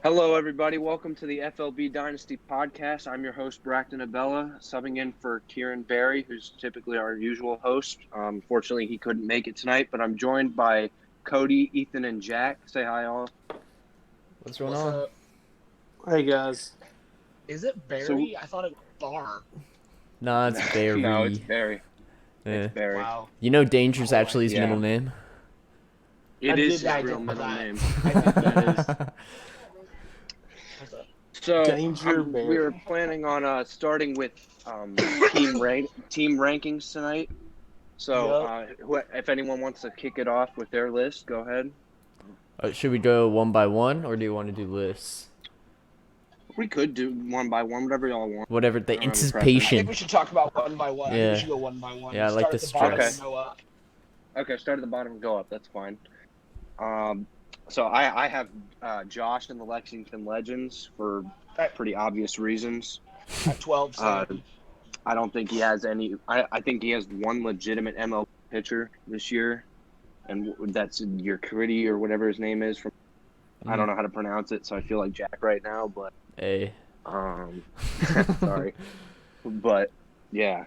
Hello, everybody. Welcome to the FLB Dynasty podcast. I'm your host, Brackton Abella, subbing in for Kieran Barry, who's typically our usual host. Fortunately, he couldn't make it tonight, but I'm joined by Cody, Ethan, and Jack. Say hi, all. What's going on? Up? Hey, guys. Is it Barry? I thought it was Bar. Nah, it's Barry. No, it's Barry. Yeah. It's Barry. Wow. You know Danger's actually his Yeah. middle name? It is his I real did middle that. name. I did That is. So Danger Barry. we were planning on starting with team rankings tonight. So if anyone wants to kick it off with their list, go ahead. Should we go one by one, or do you want to do lists? We could do one by one, whatever y'all want. Whatever, the I don't have a I think anticipation. we should talk about one by one. I think Yeah. we should go one by one. Yeah, I like Start the at bottom stress. and go up. Okay, start at the bottom and go up. That's fine. So I have Josh in the Lexington Legends for pretty obvious reasons. At 12. I don't think he has any. I think he has one legitimate MLB pitcher this year, and that's Urquidy or whatever his name is. I don't know how to pronounce it, so I feel like Jack right now. But Hey. sorry, but yeah.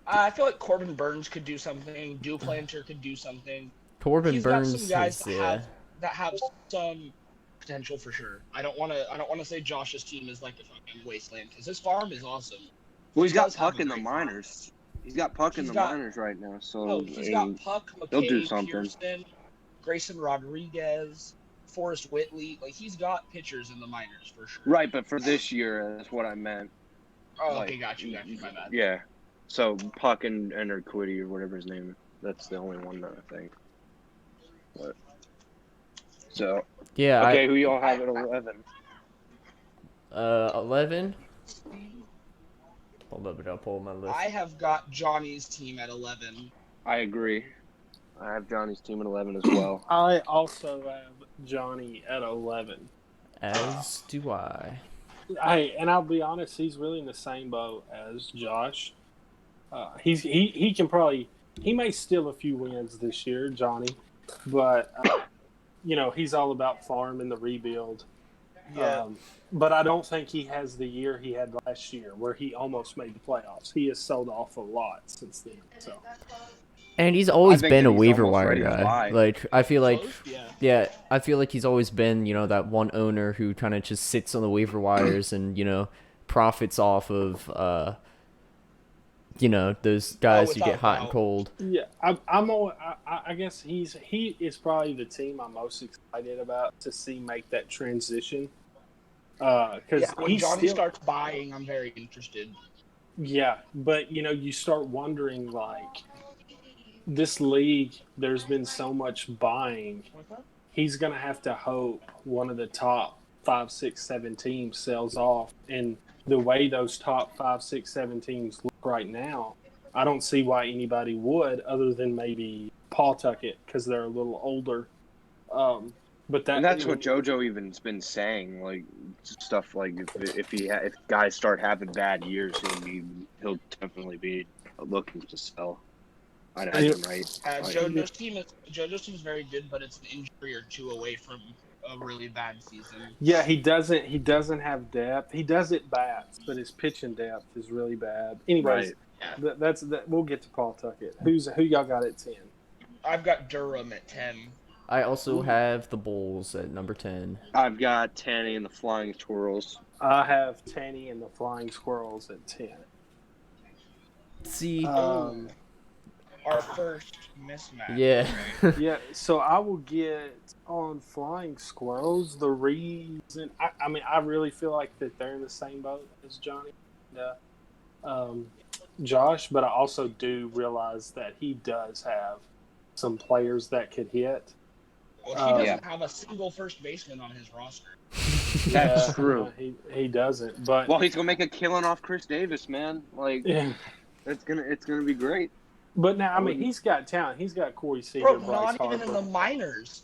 I feel like Corbin Burns could do something. Duplanter could do something. Corbin He's Burns got some guys is, that have some potential for sure. I don't want to say Josh's team is like a fucking wasteland because his farm is awesome. Well, he's got does have Puck a in the great minors. He's got Puck in He's the got- minors right now. So No, he's got Puck, he'll McKay, do something. Pearson, Grayson Rodriguez, Forrest Whitley. Like, he's got pitchers in the minors for sure. Right, but for this year, that's what I meant. Oh, Like, okay, got you, my bad. Yeah. So Puck and Urquidy or whatever his name is. That's the only one that I think. But so yeah, okay, who y'all have at 11? 11? Hold up, I'll pull my list. I have got Johnny's team at 11. I agree. I have Johnny's team at 11 as well. I also have Johnny at 11. As do I. And I'll be honest, he's really in the same boat as Josh. He can probably he may steal a few wins this year, Johnny, but he's all about farm and the rebuild. Yeah. But I don't think he has the year he had last year, where he almost made the playoffs. He has sold off a lot since then. So. And he's always think been that a he's waiver almost wire ready to guy. buy. Like, I feel like, Yeah. I feel like he's always been, that one owner who kind of just sits on the waiver wires and, profits off of, those guys who get without hot and doubt. cold. Yeah, I guess he is probably the team I'm most excited about to see make that transition. Because When Johnny starts buying, I'm very interested. Yeah, but you start wondering, like, this league, there's been so much buying. He's gonna have to hope one of the top 5, 6, 7 teams sells off, and the way those top 5, 6, 7 teams look right now, I don't see why anybody would, other than maybe Pawtucket, because they're a little older. But that's what JoJo even's been saying, like stuff like if guys start having bad years, he'll definitely be looking to sell. I am right. JoJo's team is very good, but it's an injury or two away from a really bad season. Yeah, he doesn't have depth. He does it bats, but his pitching depth is really bad. Anyways, Right. that's we'll get to Pawtucket. Who y'all got at 10? I've got Durham at 10. I also have the Bulls at number 10. I've got Tanny and the Flying Squirrels. I have Tanny and the Flying Squirrels at 10. See, Our first mismatch. yeah. Yeah, so I will get on Flying Squirrels. The reason, I really feel like that they're in the same boat as Johnny and Josh, but I also do realize that he does have some players that could hit. Well, he doesn't have a single first baseman on his roster. That's true. He doesn't, but Well, he's gonna make a killing off Chris Davis, man. Like yeah. it's gonna be great. But now, he's got talent. He's got Corey Seager, Bro, Bryce not even Harper. in the minors.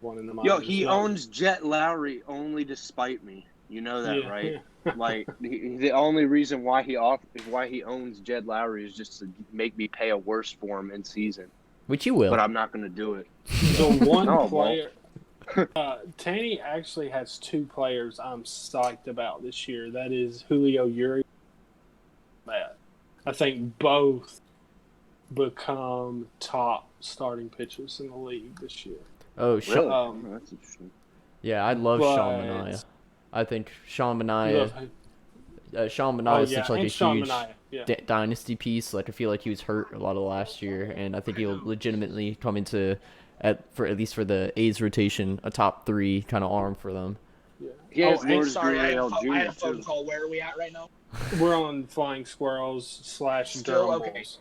One in the Yo, minors. he owns Jet Lowry only to spite me. You know that, right? Like the only reason why he owns Jed Lowry is just to make me pay a worse for him in season. Which you will. But I'm not going to do it. The one No, player, Tanny actually has two players I'm psyched about this year. That is Julio Urias. I think both become top starting pitchers in the league this year. Oh, Really? Sean, That's interesting. yeah, I love Sean But- Manaea. I think Sean You Manaea. love- Sean Manaea is yeah, such like and a Sean huge Manaea, yeah. dynasty piece. Like I feel like he was hurt a lot of last year, and I think he'll legitimately come into at least for the A's rotation a top 3 kind of arm for them. Yeah. He has and Lourdes Sorry, I had Gurriel a phone Jr. too. call. Where are we at right now? We're on Flying Squirrels / Still Durham okay. Bulls.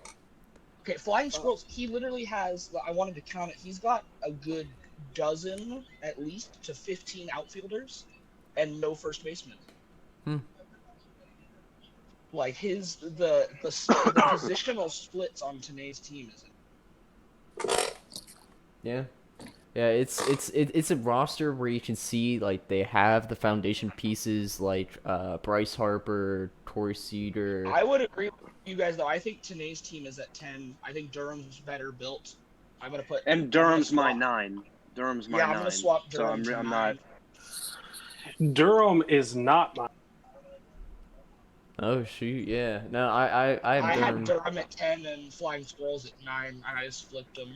Okay, Flying Squirrels, he literally has, I wanted to count it, he's got a good dozen, at least, to 15 outfielders and no first baseman. Like, the positional splits on Tanay's team is Yeah. Yeah, it's a roster where you can see like they have the foundation pieces like Bryce Harper, Corey Seager. I would agree with you guys, though. I think Tanay's team is at 10. I think Durham's better built. I'm going to put... And Durham's my 9. Durham's my 9. I'm going to swap So Durham to I'm 9. not. Durham is not my. Oh shoot, yeah. No, I I have had Durham. Durham at 10 and Flying Squirrels at 9, and I just flipped them.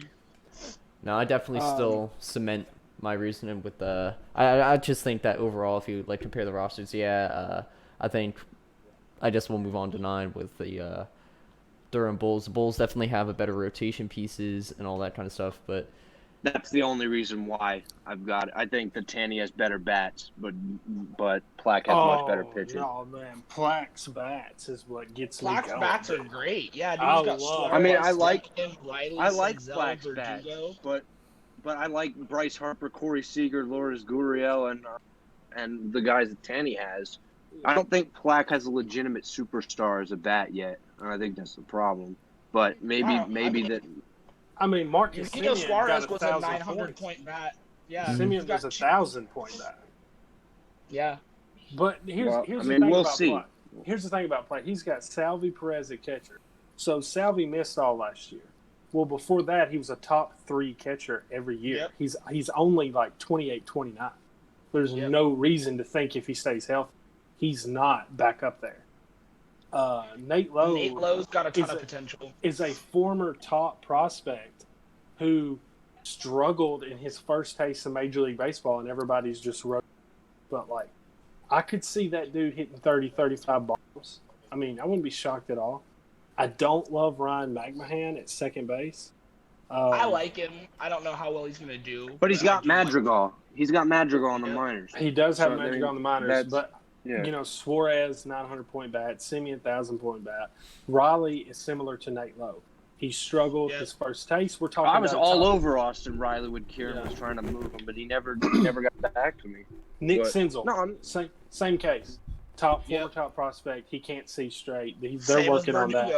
No, I definitely still cement my reasoning with the. I just think that overall, if you like compare the rosters, I think I just will move on to 9 with the Durham Bulls. The Bulls definitely have a better rotation pieces and all that kind of stuff, but That's the only reason why I've got it. I think that Tanny has better bats, but Plack has much better pitching. No, man. Plaque's bats is what gets Black's me going. bats are great. Yeah, dude, I he's got love- Suarez, I mean, I like- Riley, I like Senzel, Plack's Verdugo. bats, but I like Bryce Harper, Corey Seager, Lourdes Gurriel, and the guys that Tanny has. I don't think Plack has a legitimate superstar as a bat yet, and I think that's the problem. But maybe that. I mean, Marcus Eugenio Semien Suarez got was a 1,000 900 points. point bat. Yeah, Semien he's got was a two- 1,000-point bat. Yeah, But here's Well, the I mean, thing we'll about see. Plaque. Here's the thing about Plaque. He's got Salvi Perez at catcher. So Salvi missed all last year. Well, before that, he was a top 3 catcher every year. Yep. He's only like 28, 29. There's Yep. no reason to think if he stays healthy, he's not back up there. Nate Lowe's got a ton is of a- potential. is a former top prospect who struggled in his first taste of Major League Baseball, and everybody's just wrote. But, like, I could see that dude hitting 30, 35 bombs. I mean, I wouldn't be shocked at all. I don't love Ryan McMahon at second base. I like him. I don't know how well he's going to do. But he's I got do like him. Madrigal. He's got Madrigal in the Yeah. minors. He does have So, I magic mean, on the minors, that's- but Yeah. you know, Suarez 900-point bat, Semien 1,000-point bat. Riley is similar to Nate Lowe. He struggled Yeah. his first taste. We're talking. I was about all top- over Austin Riley when Kieran Yeah. was trying to move him, but he never got back to me. Nick but- Senzel. No, I'm- Same case. Former Yeah. top prospect. He can't see straight. They're Same working with on that.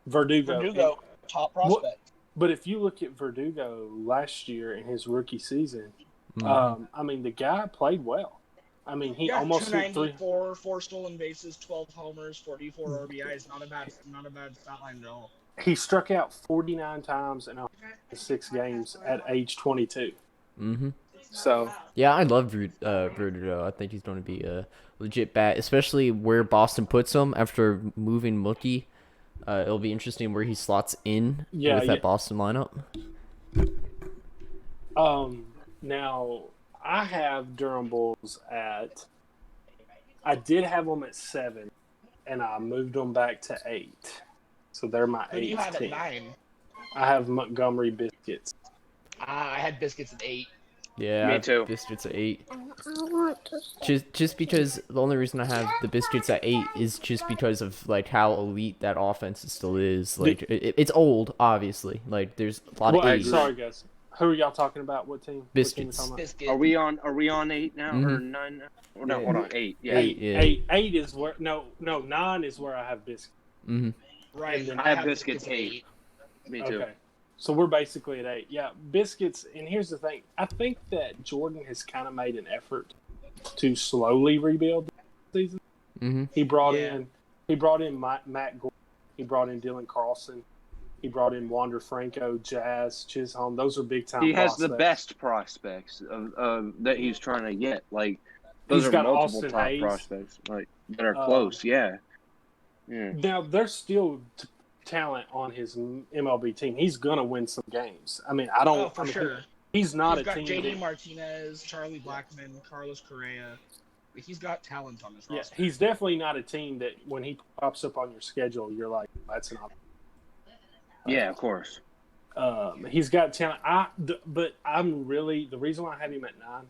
Verdugo. Verdugo. Top prospect. But if you look at Verdugo last year in his rookie season, Mhm. I mean, the guy played well. I mean, he Yeah, almost hit 3. 294, 4 stolen bases, 12 homers, 44 RBIs. Not a bad stat line at all. He struck out 49 times in 6 games at age 22. Mm-hmm. So, Yeah, I love Verdugo. I think he's going to be a legit bat, especially where Boston puts him after moving Mookie. It'll be interesting where he slots in with that Boston lineup. now I have Durham Bulls at. I did have them at 7, and I moved them back to 8. So they're my Who do you 8th have at team. 9? I have Montgomery Biscuits. I had Biscuits at 8. Yeah, Me I have too. Biscuits at 8. Just because the only reason I have the Biscuits at 8 is just because of like how elite that offense still is. Like it's old, obviously. Like there's a lot of Well, age. sorry guys, who are y'all talking about? What team? What team Biscuits. we talking about? Biscuit. Are we on 8 now or Mhm. 9 now? Or no, Yeah. hold on, 8. Yeah. 8, yeah. 8 is where 9 is where I have Biscuits. Mm-hmm. Right. And then I have Biscuits 8. Me too. Okay. So we're basically at 8. Yeah, Biscuits. And here's the thing. I think that Jordan has kind of made an effort to slowly rebuild this season. Mm-hmm. He brought Yeah. in Matt Gordon. He brought in Dylan Carlson. He brought in Wander Franco, Jazz, Chisholm. Those are big time. He has the prospects. best prospects of that he's trying to get. Like those He's are got multiple Austin top Hayes. prospects, like that are close. Yeah. Now there's still talent on his MLB team. He's gonna win some games. I mean, I don't. Oh, for I mean, sure. He's not He's a got team. JD Martinez, Charlie Blackmon, Carlos Correa. He's got talent on his roster. He's definitely not a team that when he pops up on your schedule, you're like, that's an option. Yeah, of course. He's got talent. But I'm really the reason why I have him at 9.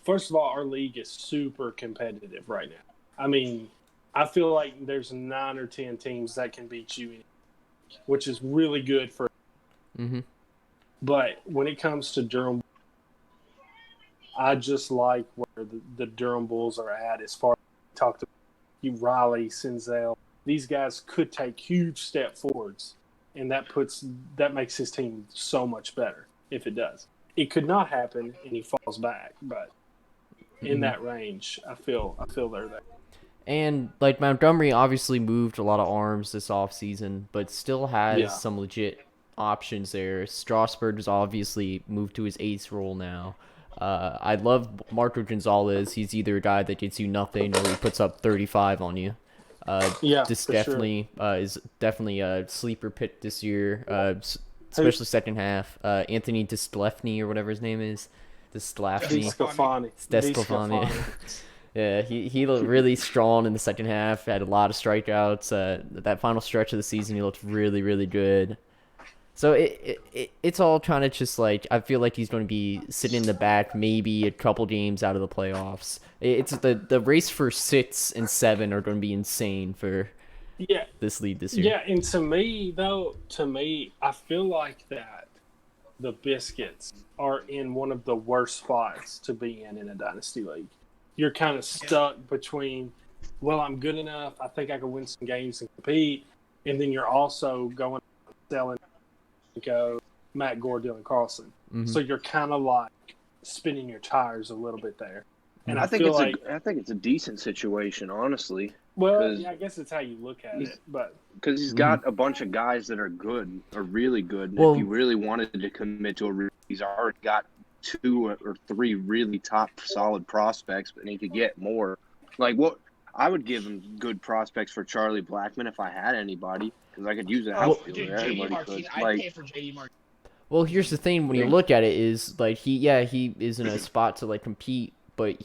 First of all, our league is super competitive right now. I mean, I feel like there's 9 or 10 teams that can beat you, which is really good for. Mm-hmm. But when it comes to Durham, I just like where the Durham Bulls are at as far as we talked about Riley, Senzel. These guys could take huge step forwards, and that makes his team so much better if it does. It could not happen, and he falls back, but in that range, I feel they're there. And like Montgomery obviously moved a lot of arms this offseason, but still has some legit options there. Strasburg has obviously moved to his ace role now. I love Marco Gonzalez. He's either a guy that gets you nothing or he puts up 35 on you. This definitely is definitely a sleeper pick this year, especially second half. Anthony DeSclafani or whatever his name is. DeSclafani. Yeah, he looked really strong in the second half. Had a lot of strikeouts. That final stretch of the season, he looked really, really good. So it's all trying to just like, I feel like he's going to be sitting in the back, maybe a couple games out of the playoffs. It's the race for 6 and 7 are going to be insane for this league this year. Yeah, and to me, I feel like that the Biscuits are in one of the worst spots to be in a dynasty league. You're kind of stuck between, well, I'm good enough, I think I can win some games and compete, and then you're also going selling Matt Gore, Dylan Carlson. Mm-hmm. So you're kind of like spinning your tires a little bit there. And I think it's a decent situation, honestly. Well, I guess it's how you look at it, but because he's got a bunch of guys that are good, or really good. Well, if you really wanted to commit to he's already got 2 or 3 really top solid prospects, but he could get more. Like I would give him good prospects for Charlie Blackmon if I had anybody, because I could use an outfielder. Everybody could. I'd pay for JD Martinez. Well, here's the thing: when you look at it, is like he is in a spot to like compete, but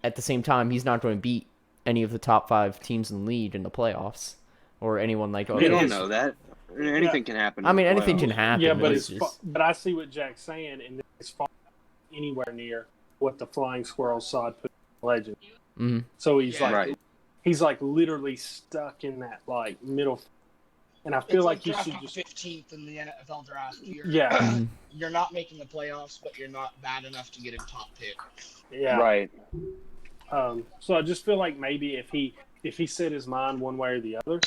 at the same time, he's not going to beat any of the top 5 teams in the league in the playoffs, or anyone like. We don't know that. Anything can happen. I mean, anything can happen. Yeah, but I see what Jack's saying, and it's far anywhere near what the Flying Squirrel side put in Legend. Mm-hmm. So he's like literally stuck in that like middle. And I feel like you should just 15th in the NFL draft. You're not making the playoffs, but you're not bad enough to get a top pick. Yeah. Right. So I just feel like maybe if he set his mind one way or the other,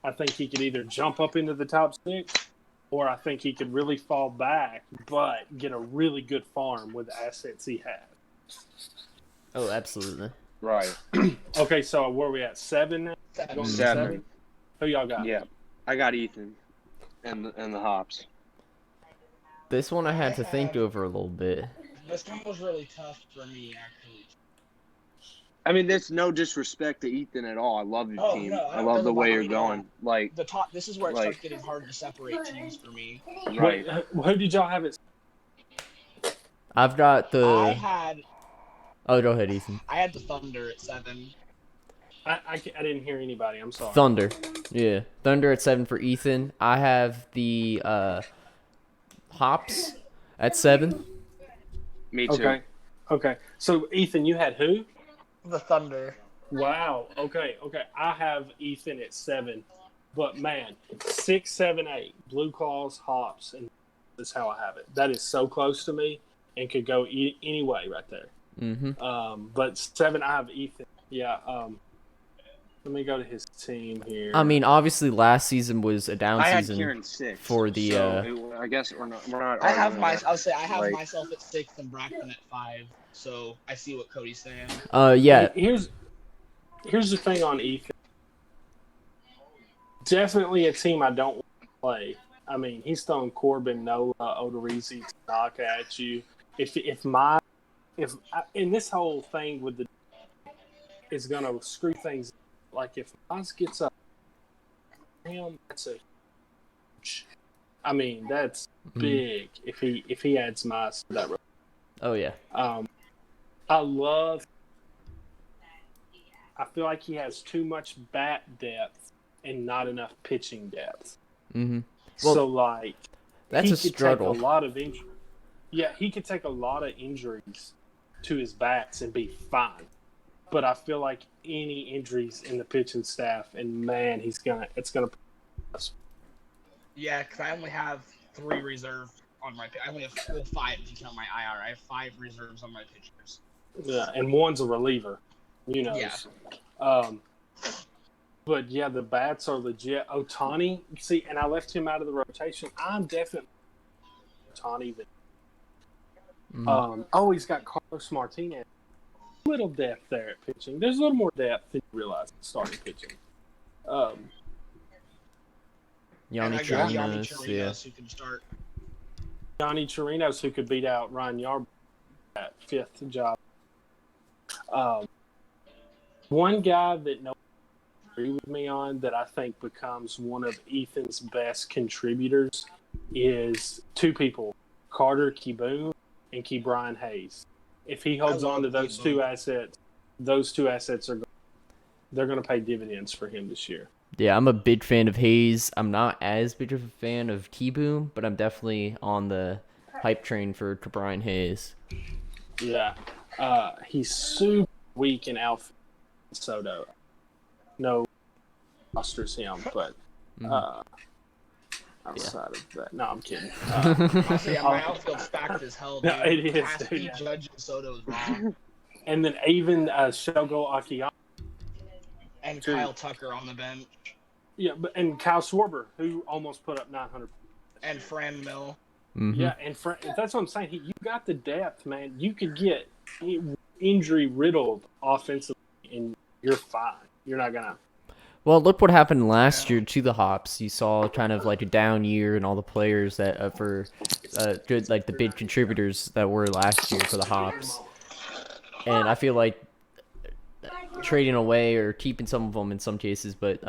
I think he could either jump up into the top 6, or I think he could really fall back, but get a really good farm with the assets he has. Oh, absolutely. Right. Okay, so where are we at? 7 now? 7. Who y'all got? Yeah. I got Ethan and the hops. This one I had to think over a little bit. This one was really tough for me, actually. I mean, there's no disrespect to Ethan at all. I love your team. No, I love the way you're going. Like the top. This is where it starts getting hard to separate teams for me. Right. Who did y'all have it? I've got the. Oh, go ahead, Ethan. I had the Thunder at 7. I didn't hear anybody. I'm sorry. Thunder. Yeah. Thunder at 7 for Ethan. I have the Hops at 7. Me too. Okay. So, Ethan, you had who? The Thunder. Wow. Okay. I have Ethan at 7. But, man, 6, 7, 8. Blue Claws, Hops, and that's how I have it. That is so close to me and could go any way right there. Mm-hmm. But 7, I have Ethan. Yeah. Let me go to his team here. I mean, obviously, last season was a down season. I had Kieran 6 for the. So I guess we're not. I have myself at 6 and Braxton at 5. So I see what Cody's saying. Yeah. Here's the thing on Ethan. Definitely a team I don't want to play. I mean, he's throwing Corbin, Nola, Odorizzi, Tanaka at you. And this whole thing with the is gonna screw things. Like if Miles gets up, him, that's a huge. I mean, that's big if he adds Miles to that. Oh yeah. I feel like he has too much bat depth and not enough pitching depth. Mm-hmm. Well, so like that's he a could struggle. take a lot of injury. Yeah, he could take a lot of injuries to his bats and be fine. But I feel like any injuries in the pitching staff, and man, it's gonna. Yeah, because I only have 3 reserves on my. I only have 5 if you count my IR. I have 5 reserves on my pitchers. Yeah, and one's a reliever. Yeah. But yeah, the bats are legit. Ohtani, see, and I left him out of the rotation. I'm definitely Ohtani. He's got Carlos Martinez. Little depth there at pitching. There's a little more depth than you realize in starting pitching. Yanni Chirinos, who can start. Yanni Chirinos, who could beat out Ryan Yarbrough at 5th job. One guy that no one agree with me on that I think becomes one of Ethan's best contributors is 2 people, Carter Kieboom and Ke'Bryan Hayes. If he holds on to those 2 assets, they're going to pay dividends for him this year. Yeah, I'm a big fan of Hayes. I'm not as big of a fan of T-Boom, but I'm definitely on the hype train for Ke'Bryan Hayes. Yeah. He's super weak in outfield. Soto. No rosters him, but outside of that. No, I'm kidding. My outfield's stacked as hell, dude. No, it is. Cassidy, Judge, and Soto is wrong. And then even Shogo Akiyama. And Kyle Tucker on the bench. Yeah, and Kyle Schwarber, who almost put up 900. And Fran Mill. Mm-hmm. Yeah, and that's what I'm saying. You got the depth, man. You could get injury-riddled offensively, and you're fine. You're not going to. Well, look what happened last year to the Hops. You saw kind of like a down year and all the players that for good, like the big contributors that were last year for the Hops. And I feel like trading away or keeping some of them in some cases, but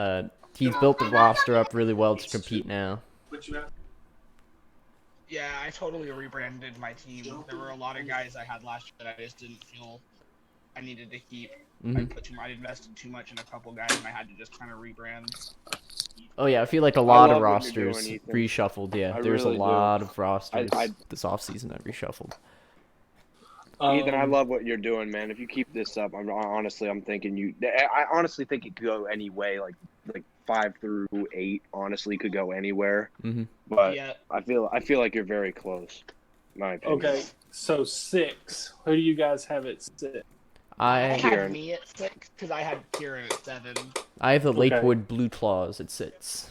he's built the roster up really well to compete now. Yeah, I totally rebranded my team. There were a lot of guys I had last year that I just didn't feel I needed to keep. I invested too much in a couple guys, and I had to just kind of rebrand. Oh yeah, I feel like a lot of rosters reshuffled. Yeah, there's really a lot of rosters I this offseason that reshuffled. Ethan, I love what you're doing, man. If you keep this up, I honestly think it could go any way. Like 5 through 8, honestly, could go anywhere. Mm-hmm. But yeah. I feel like you're very close. My opinion. Okay, so 6. Who do you guys have at 6? I had me at 6 because I had Kieran at 7. I have the Lakewood Blue Claws at 6.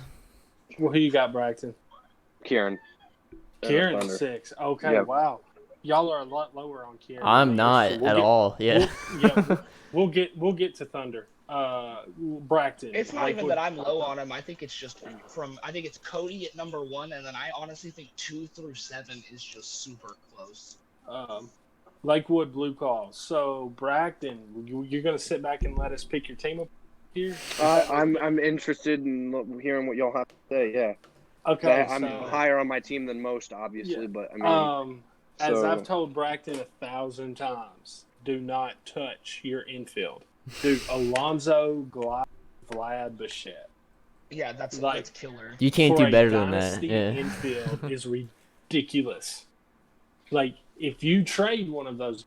Well, who you got, Braxton? Kieran at 6. Okay, yep. Wow. Y'all are a lot lower on Kieran. I'm not at all. Yeah. We'll get to Thunder. Braxton. It's not even that I'm low on him. I think it's just I think it's Cody at number 1, and then I honestly think 2 through 7 is just super close. Lakewood Blue Claws. So Braxton, you're gonna sit back and let us pick your team up here? I'm interested in hearing what y'all have to say. Yeah. Okay. I'm higher on my team than most, obviously, but I mean. As I've told Braxton 1,000 times, do not touch your infield. Dude, Alonzo, Vlad, Bichette. Yeah, that's killer. You can't do better than that. Yeah. Infield is ridiculous. Like, if you trade one of those.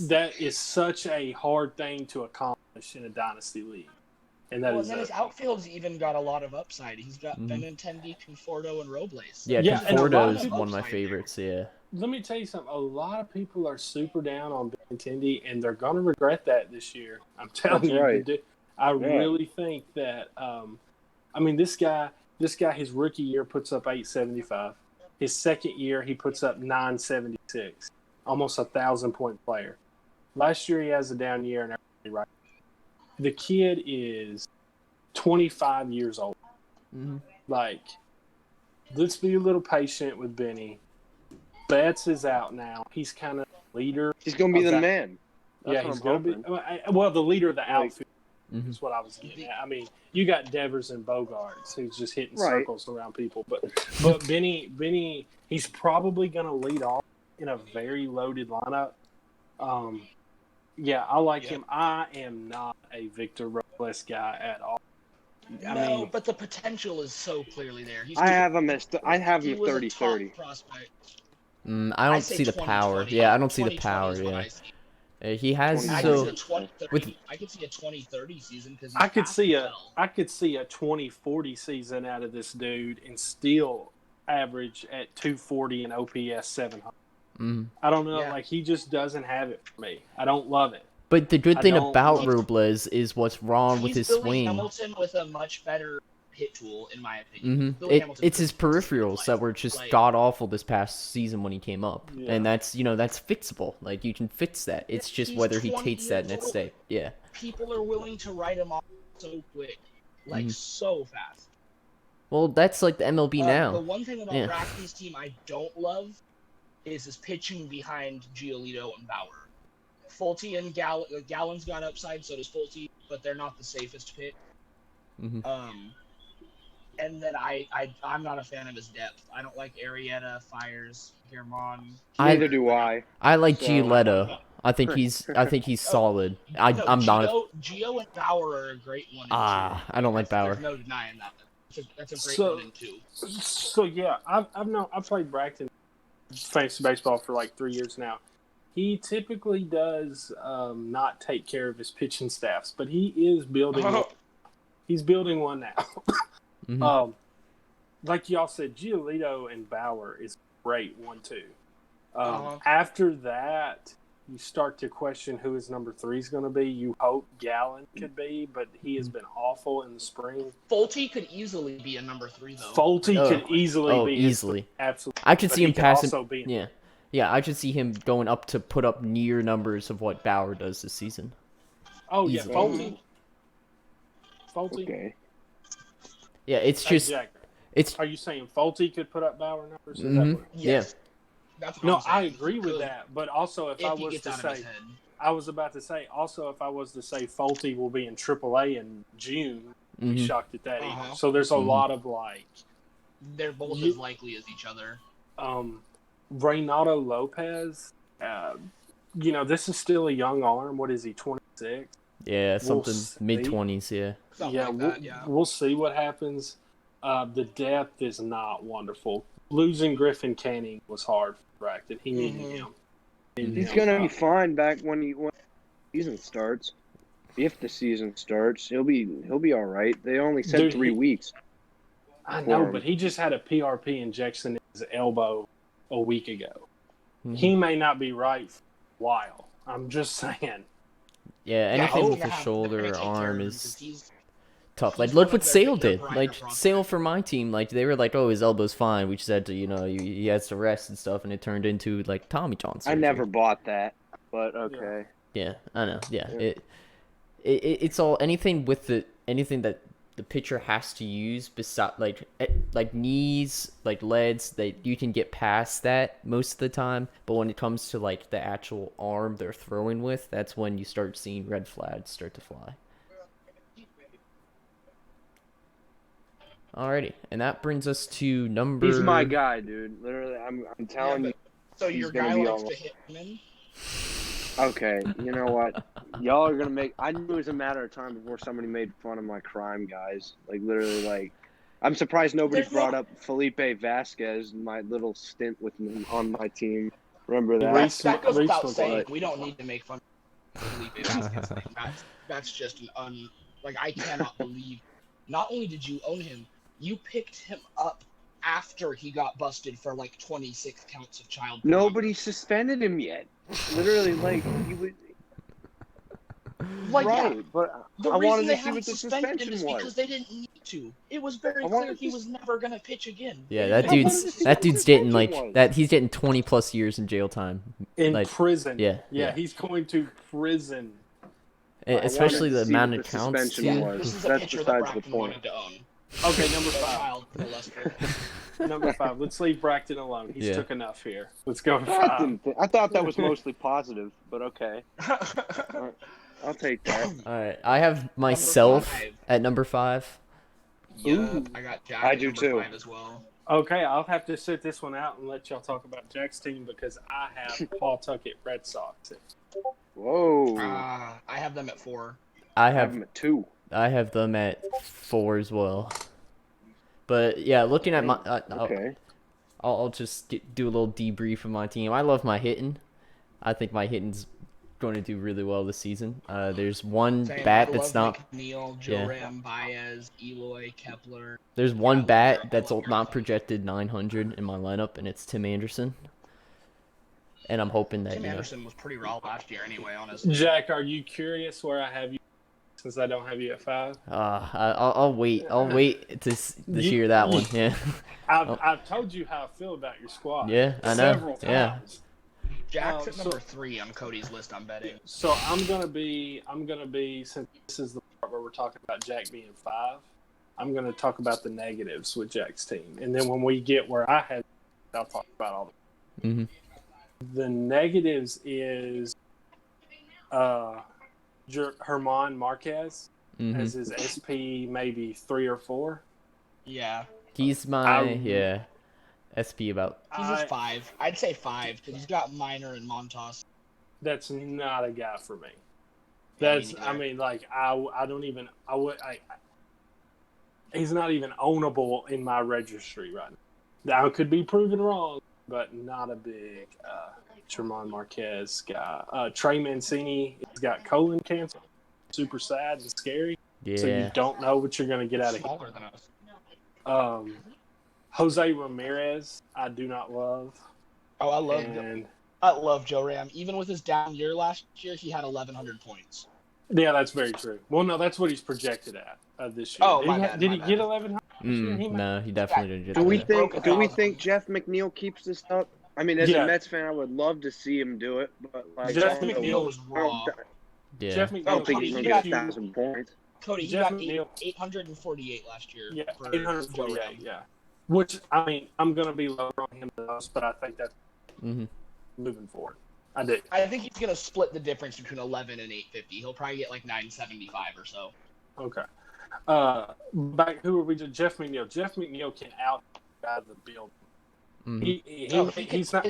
That is such a hard thing to accomplish in a dynasty league. And then his outfield's even got a lot of upside. He's got Benintendi, Conforto, and Robles. Yeah, Conforto is one of my favorites. Yeah. Let me tell you something. A lot of people are super down on Benintendi, and they're going to regret that this year. I'm telling you. Right. I really think that. This guy, his rookie year puts up 875. His second year, he puts up 976. Almost 1,000-point player. Last year, he has a down year, and everybody right. The kid is 25 years old. Mm-hmm. Like, let's be a little patient with Benny. Betts is out now. He's kind of leader. He's going to be the man. That's He's going to be. Well, the leader of the outfield Mm-hmm. is what I was getting at. I mean, you got Devers and Bogarts who's just hitting circles around people, but Benny, he's probably going to lead off in a very loaded lineup. Yeah, I like him. I am not a Victor Robles guy at all. I mean, but the potential is so clearly there. I have him 30-30. I don't see the power. Yeah, I don't see the power. Yeah. He has I so could see a 20-30 season because I could see a 20-40 season out of this dude and still average at 240 and OPS 700. Mm-hmm. I don't know, like he just doesn't have it for me. I don't love it. But the good thing about Robles is what's wrong with his swing. Hamilton with a much better hit tool, in my opinion. Mm-hmm. It's his peripherals that were just god awful this past season when he came up, and that's fixable. Like you can fix that. It's just whether he takes that next day. Yeah. People are willing to write him off so quick, like so fast. Well, that's like the MLB now. The one thing about Rocky's team I don't love is his pitching behind Giolito and Bauer. Fulte and Gallen's got upside, so does Fulte, but they're not the safest pick. Mm-hmm. And then I'm not a fan of his depth. I don't like Arrieta, Fires, Germán. Neither do I. I like Giolito. I think he's solid. I'm not. Gio and Bauer are a great one. I don't like Bauer. There's no denying that. That's a great 1 and 2. So yeah, I've played Braxton fantasy baseball for like 3 years now. He typically does not take care of his pitching staffs, but he is building. He's building one now. Mm-hmm. Like y'all said, Giolito and Bauer is great 1-2. After that, you start to question who his number 3 is going to be. You hope Gallen could be, but he has been awful in the spring. Fulte could easily be a number 3, though. Fulte could easily be. Easily. Absolutely. I could see him passing. Yeah, I could see him going up to put up near numbers of what Bauer does this season. Oh, easily. Yeah, Fulte. Okay. Yeah, it's just... Are you saying Fulte could put up Bauer numbers? Mm-hmm. Yes. No, I agree with that. But also, if I was to say... I was about to say, also, if I was to say Fulte will be in AAA in June, I'd be shocked at that either. So there's a lot of, like... They're both as likely as each other. Reynaldo Lopez, this is still a young arm. What is he, 26? Yeah, something mid-20s, yeah. We'll see what happens. The depth is not wonderful. Losing Griffin Canning was hard for Braxton. He needed him. He's going to be fine back when the season starts. If the season starts, he'll be all right. They only said 3 weeks. I know, but he just had a PRP injection in his elbow a week ago. Mm-hmm. He may not be right for a while. I'm just saying. Yeah, anything with the shoulder or arm is tough. Like, look what Sale did. Like, Sale for my team, like, they were like, oh, his elbow's fine. We just had to, he has to rest and stuff, and it turned into, like, Tommy John surgery. I never bought that, but okay. Yeah, I know. Yeah. It's all anything that the pitcher has to use beside like knees, like legs, that you can get past that most of the time, but when it comes to like the actual arm they're throwing with, that's when you start seeing red flags start to fly. Alrighty, and that brings us to number... He's my guy, dude. Literally, I'm telling you. So your guy likes to hit him? Okay, you know what? Y'all are gonna make... I knew it was a matter of time before somebody made fun of my crime guys. Like, literally, like... I'm surprised nobody brought up Felipe Vasquez, my little stint with him on my team. Remember that? That goes without saying. We don't need to make fun of Felipe Vasquez. That's just an Like, I cannot believe... Not only did you own him, you picked him up after he got busted for, like, 26 counts of child porn. Nobody suspended him yet. Literally, like, he would... Like, right, yeah, but the I reason wanted they to see what the suspension suspension is was. because they didn't need to. It was very clear he was never gonna pitch again. Yeah, that dude's getting like that. He's getting 20+ years in jail time. In like, prison. Yeah. He's going to prison. Especially the see amount what of the counts. suspension Yeah, was. this is a That's pitcher that besides the Braxton point. wanted to own. Okay, number A 5. child molester. Number 5. Let's leave Braxton alone. He's Yeah. took enough here. Let's go to I 5. didn't I thought that was mostly positive, but okay. I'll take that. All right, I have myself five. at number 5. Yeah, I got Jack I at do number too. 5 as well. Okay, I'll have to sit this one out and let y'all talk about Jack's team because I have Pawtucket Red Sox. Whoa. I have them at 4. I I have have him at 2. I have them at 4 as well. But yeah, looking at my, Okay. I'll just do a little debrief of my team. I love my hitting. I think my hitting's going to do really well this season. There's one Same, bat I that's love not. McNeil, Yeah. Joram, Baez, Eloy, Kepler. There's one I love bat your- I that's love your not team. projected 900 in my lineup, and it's Tim Anderson. And I'm hoping that Tim Anderson was pretty raw last year anyway, honestly. Jack, are you curious where I have you since I don't have you at 5? I'll wait. I'll wait to hear that one. Yeah. I've told you how I feel about your squad. Yeah, I know. Several times. Yeah. Jack's at so- number 3 on Cody's list, I'm betting. So I'm gonna be since this is the part where we're talking about Jack being 5. I'm gonna talk about the negatives with Jack's team, and then when we get where I had, I'll talk about all Mhm. the negatives. Is Herman Marquez Mhm. as his SP maybe 3 or 4. Yeah, He's my SP about. he's just 5. I'd say 5 because he's got Minor and Montas. That's not a guy for me. Yeah, me That's neither. I mean, like I don't even he's not even ownable in my registry right now. I could be proven wrong, but not a big Herman Marquez guy. Trey Mancini has got colon cancer. Super sad and scary. So you Yeah. don't know what you're going to get out of him. Smaller than us. Jose Ramirez, I do not love. Oh, I love Joe Ram. Even with his down year last year, he had 1,100 points. Yeah, that's very true. Well, no, that's what he's projected at this year. Oh, did my he, bad, did my he bad. get 1,100? No, he definitely didn't. Do we that. think do we Broke think Jeff McNeil keeps this up? I mean, as Yeah. a Mets fan, I would love to see him do it, but like Jeff I don't know. McNeil was raw. Yeah. Jeff I McNeil don't think Cody, he's he gonna got get 1,000 points. Cody, he Jeff got McNeil. 848 last year. Yeah, for 848, Joe Ram. yeah. Which, I mean, I'm going to be lower on him than us, but I think that's Mhm. moving forward. I do. I think he's going to split the difference between 11 and 850. He'll probably get like 975 or so. Okay. Back, who are we to? Jeff McNeil. Jeff McNeil can out the build. Mhm. He's not.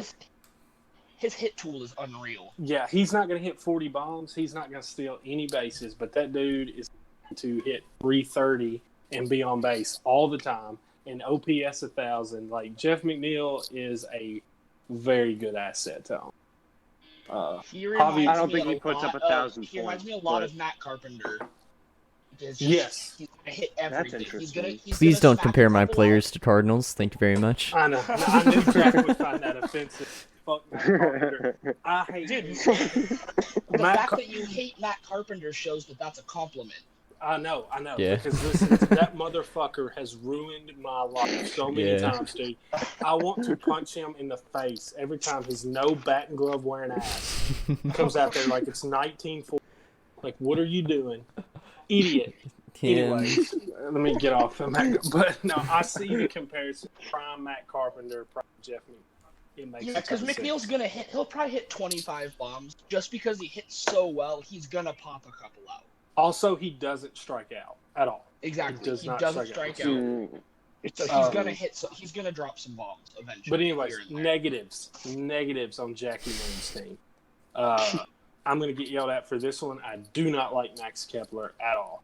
His hit tool is unreal. Yeah, he's not going to hit 40 bombs. He's not going to steal any bases, but that dude is going to hit 330 and be on base all the time and OPS 1,000. Like, Jeff McNeil is a very good asset to own. He reminds I don't me think a he puts lot up 1,000 He reminds me a points, lot but- of Matt Carpenter. Yes. He's gonna hit everything. interesting. Please don't compare my players to Cardinals. Thank you very much. I know. I knew Jack would find that offensive. Fuck Matt Carpenter. I hate Dude, him. the Matt fact Car- that you hate Matt Carpenter shows that that's a compliment. I know. Yeah. Because listen, that motherfucker has ruined my life so many Yeah. times, dude. I want to punch him in the face every time his no bat and glove wearing ass comes out there like it's 1940. Like, what are you doing? Idiot. Anyways, let me get off the Matt. But no, I see the comparison. Prime Matt Carpenter, prime Jeff McNeil. It makes Yeah, because sense. McNeil's gonna hit. He'll probably hit 25 bombs just because he hits so well. He's gonna pop a couple out. Also, he doesn't strike out at all. Exactly. He does He not doesn't strike strike out. So he's Um, gonna hit. So he's gonna drop some bombs eventually. But anyways, here and there. negatives on Jackie Moon's team. I'm going to get yelled at for this one. I do not like Max Kepler at all.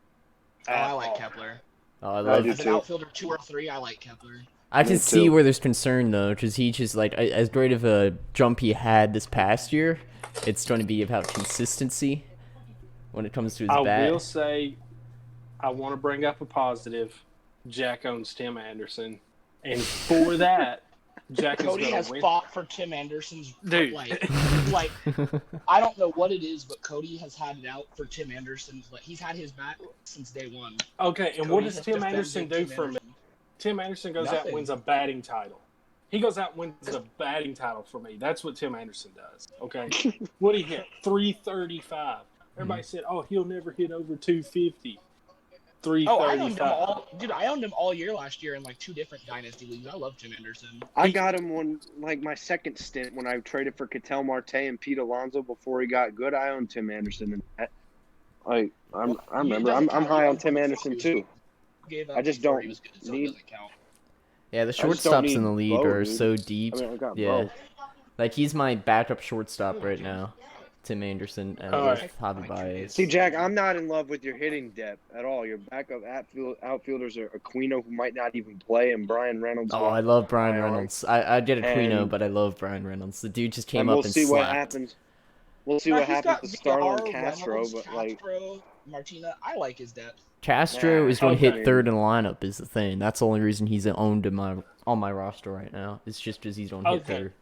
Oh, At I like all. Kepler. Oh, I I love. do As an too. outfielder 2 or 3, I like Kepler. I Me can see too. where there's concern though, because he just like as great of a jump he had this past year. It's going to be about consistency when it comes to his I bat. will say, I want to bring up a positive. Jack owns Tim Anderson, and for that, Jack is Cody going has to win. fought for Tim Anderson's Dude. like I don't know what it is, but Cody has had it out for Tim Anderson. Like he's had his bat since day one. Okay, and Cody what does has Tim defended Anderson do Tim for me? Anderson. Tim Anderson goes out Nothing. and wins a batting title. He goes out and wins a batting title for me. That's what Tim Anderson does. Okay, what he hit 335. Everybody said, "Oh, he'll never hit over 250." Oh, I owned him 335. all, dude. I owned him all year last year in like 2 different dynasty leagues. I love Tim Anderson. I got him on like my second stint when I traded for Ketel Marte and Pete Alonso before he got good. I owned Tim Anderson, and I remember I'm high on Tim Anderson too. I just don't need. Yeah, the I just don't shortstops need in the league Bo, are dude. so deep. I mean, I got Yeah, Bo. like he's my backup shortstop right now, Tim Anderson, Alright. with Javi Baez. See, Jack, I'm not in love with your hitting depth at all. Your backup outfielders are Aquino, who might not even play, and Brian Reynolds. Oh, I love Brian IR. Reynolds. I did Aquino, And- but I love Brian Reynolds. The dude just came And up we'll and see what slapped. happens. We'll see No, what he's happens got with Starlin VR, Castro, Reynolds, but like, Castro, Martina. I like his depth. Castro Nah, is going to okay. hit third in the lineup. Is the thing. That's the only reason he's owned on my roster right now. It's just because he's going to hit Okay. third.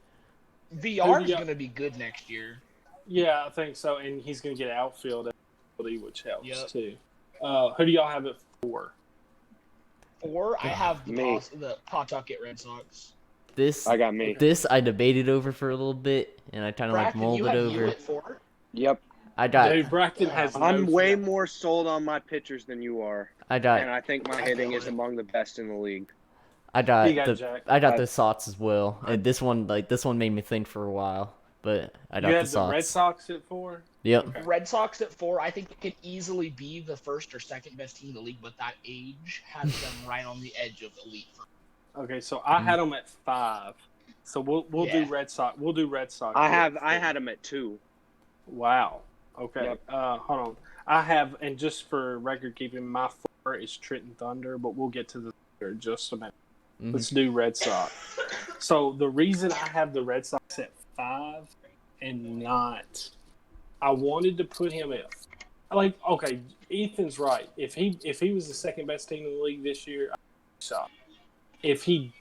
VR is Yeah. going to be good next year. Yeah, I think so. And he's going to get outfield ability, which helps Yep. too. Who do y'all have at 4? 4, I have Me. the Pawtucket Red Sox. This I got me. This I debated over for a little bit, and I kind of like Bracken, mulled you it have you over. at 4? Yep. I got Dude, Bracken has. I'm no way fear. more sold on my pitchers than you are, I and got I think my hitting is among the best in the league. I got You got the Jack. the Sox as well. And this one made me think for a while, but I got You the had the Red Sox. Sox at 4? Yep. Red Sox at 4. I think it could easily be the first or second best team in the league, but that age has them right on the edge of elite. Okay, so I had them at 5. So we'll Yeah. do Red Sox. We'll do Red Sox. I had him at 2. Wow. Okay. Yep. Hold on. I have, and just for record keeping, my 4 is Trenton Thunder, but we'll get to the third in just a minute. Mhm. Let's do Red Sox. So the reason I have the Red Sox at 5 and not, I wanted to put him at, like, okay, Ethan's right. If he was the second best team in the league this year, I'd be shocked. If he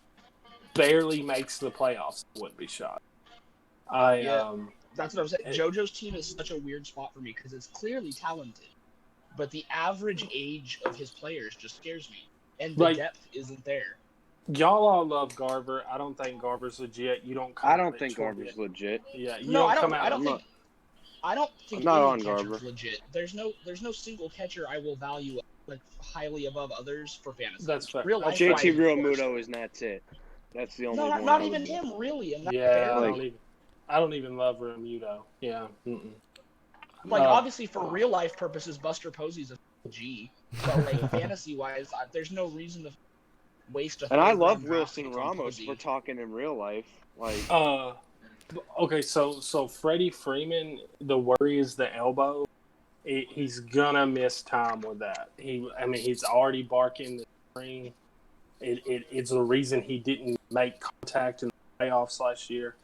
barely makes the playoffs, I wouldn't be shocked. Yeah. That's what I'm saying. JoJo's team is such a weird spot for me because it's clearly talented, but the average age of his players just scares me, and the Like- depth isn't there. Y'all all love Garver. I don't think Garver's legit. You don't. Come I out don't at think 20. Garver's legit. Yeah, you No, don't I don't. come out. I don't think. I don't think I'm not any on catcher's Garver. legit. There's no single catcher I will value like highly above others for fantasy. That's fair. Real life JT wise, of course. Realmuto is that's it. That's the only No, one. not I even would- him really. And that's Yeah, barely. I don't even love Remuto. Yeah. Mm-mm. Like, Uh, obviously, for real life purposes, Buster Posey's a G. But, like, fantasy wise, there's no reason to waste a And I third love round draft Wilson pick on Ramos Posey. for talking in real life. Like, Okay, so Freddie Freeman, the worry is the elbow. He's gonna miss time with that. He's already barking the spring. It's the reason he didn't make contact in the playoffs last year.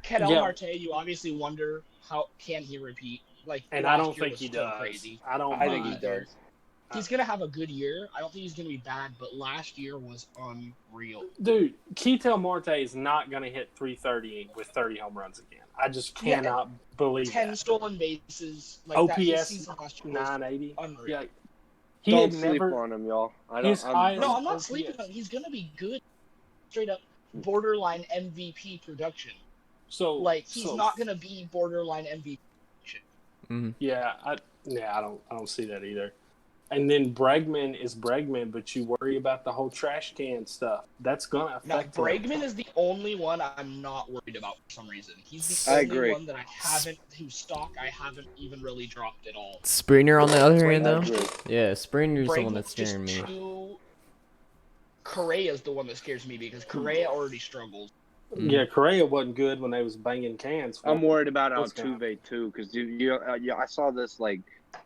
Ketel Yeah. Marte, you obviously wonder how can he repeat. Like, And last I don't year think was he still does. Crazy. I think he does. He's gonna have a good year. I don't think he's gonna be bad, but last year was unreal. Dude, Ketel Marte is not gonna hit 330 with 30 home runs again. I just cannot believe 10 that. stolen bases. Like that, his OPS season last year was 980. unreal. Yeah, he Don't had sleep never. on him, y'all. His highest- No, I'm not OPS. sleeping on him. He's gonna be good. Straight up borderline MVP production. So Like he's not gonna be borderline MVP. Yeah, I don't see that either. And then Bregman is Bregman, but you worry about the whole trash can stuff. That's gonna Now affect him. Bregman is the only one I'm not worried about for some reason. He's the I only agree. one that whose stock I haven't even really dropped at all. Springer on the other hand, I though. agree. Yeah, Springer's the one Bregman's that's just scaring me. Correa's the one that scares me because Correa already struggles. Yeah, Correa wasn't good when they was banging cans. I'm worried about What's going Altuve too, because I saw this like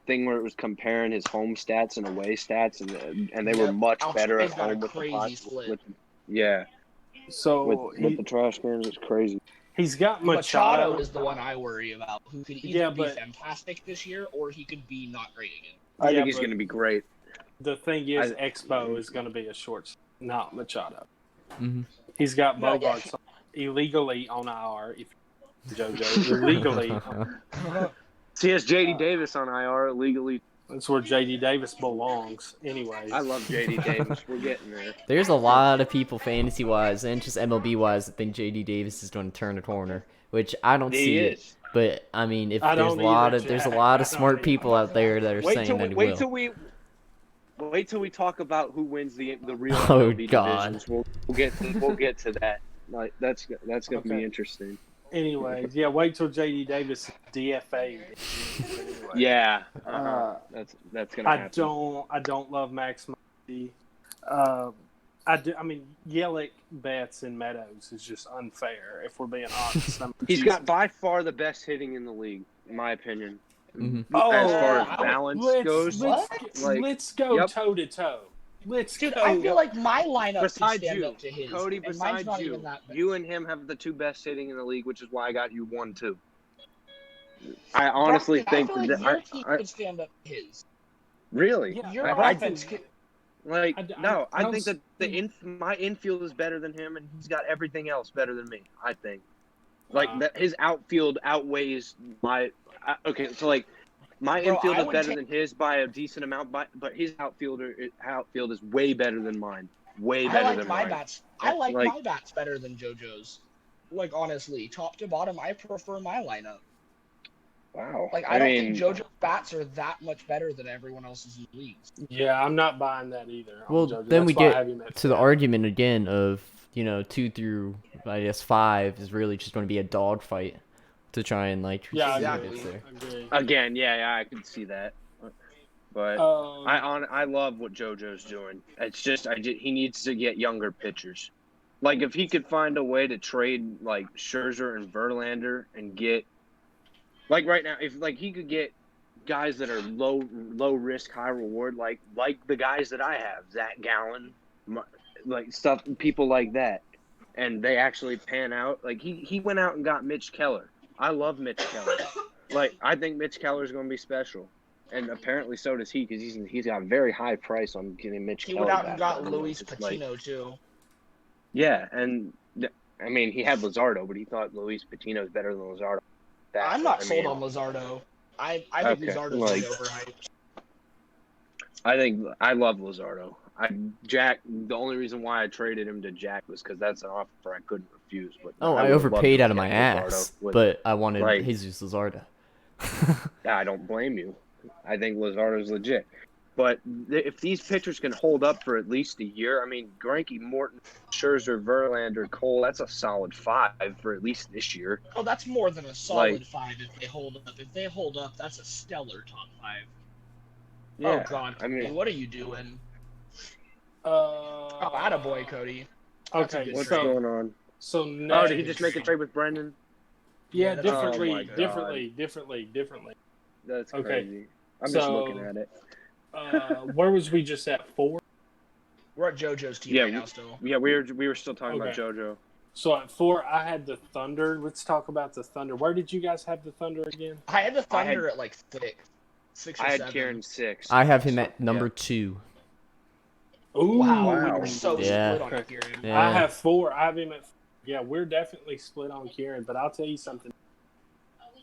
thing where it was comparing his home stats and away stats, and they were Yep. much better at Altuve's got a home with the crazy pots- split. with yeah, So with the trash cans. It's crazy. he's got Machado Machado. is the one I worry about, who could either Yeah, be but- fantastic this year or he could be not great again. I Yeah, think he's but- going to be great. The thing is, Expo is going to be a short, not Machado. Mhm. He's got No, Bogarts illegally on IR. If JoJo illegally, See, has JD Davis on IR illegally. that's where JD Davis belongs. Anyway, I love JD Davis. We're getting there. There's a lot of people fantasy wise and just MLB wise that think JD Davis is going to turn a corner, which I don't He see is. it. But I mean, if I there's a don't lot either, of there's a Jack. lot I of don't smart either. people out there that are Wait saying that he wait will. till we talk about who wins the real Oh, MLB God. divisions. We'll get to that. Like that's gonna Okay. be interesting. Anyways, yeah, wait till JD Davis is DFA. Anyway. Yeah, that's gonna I happen. don't love Max Muncy. I mean, Yelich, Betts, and Meadows is just unfair. If we're being honest, He's got by far the best hitting in the league, in my opinion. Mhm. As far Oh, as balance goes, let's go yep. toe to toe. Let's Dude, go. I feel like my lineup could Besides stand you, up to his. Cody, and mine's besides not you, even that bad. you and him have the two best hitting in the league, which is why I got you 1-2. I honestly Brockton, think I feel like that your team could stand up to his. really. Yeah, Your I offense could. Like no, I don't think that my infield is better than him, and he's got everything else better than me. I think, like that his outfield outweighs my. Okay, so like my infield is better than his by a decent amount, but his outfield is way better than mine. Way better than mine. I like my bats better than JoJo's. Like honestly, top to bottom, I prefer my lineup. Wow. Like I don't think JoJo's bats are that much better than everyone else's in the leagues. Yeah, I'm not buying that either. Well, JoJo. then we That's why I have get him at to the 5. argument again of 2 through I guess 5 is really just going to be a dogfight to try and like Yeah, see exactly. what is there. Agree. Again, yeah, I can see that. But I love what JoJo's doing. It's just he needs to get younger pitchers. Like if he could find a way to trade like Scherzer and Verlander and get like right now, if like he could get guys that are low risk, high reward, like the guys that I have, Zach Gallen, like stuff, people like that, and they actually pan out. Like he went out and got Mitch Keller. I love Mitch Keller. Like I think Mitch Keller is going to be special, and apparently so does he because he's got a very high price on getting Mitch Keller. He went out and back. got Luis Patino too. Yeah, and I mean he had Luzardo, but he thought Luis Patino is better than Luzardo. I'm not sold on Luzardo. I think Luzardo's really overhyped. I love Luzardo. Jack. The only reason why I traded him to Jack was because that's an offer I couldn't refuse. But I overpaid out of my ass, but I wanted Jesus Luzardo. I don't blame you. I think Luzardo's legit. But if these pitchers can hold up for at least a year, I mean, Greinke, Morton, Scherzer, Verlander, Cole, that's a solid 5 for at least this year. Oh, that's more than a solid 5 if they hold up. If they hold up, that's a stellar top 5. Yeah, oh, God. I mean, what are you doing? Oh, attaboy, Cody. Okay, what's going on? So now, did he just make a trade with Brendan? Yeah, Yeah, differently. That's Okay. crazy. I'm just looking at it. Where was we just at? 4? We're at JoJo's team right now still. Yeah, we were still talking about JoJo. So at 4, I had the Thunder. Let's talk about the Thunder. Where did you guys have the Thunder again? I had the Thunder at like 6 or 7. I had Kieran 6. I have him at number 2. Ooh, Wow. We were so Yeah. split on Kieran. Yeah. I have 4. I have him at. Yeah, we're definitely split on Kieran, but I'll tell you something.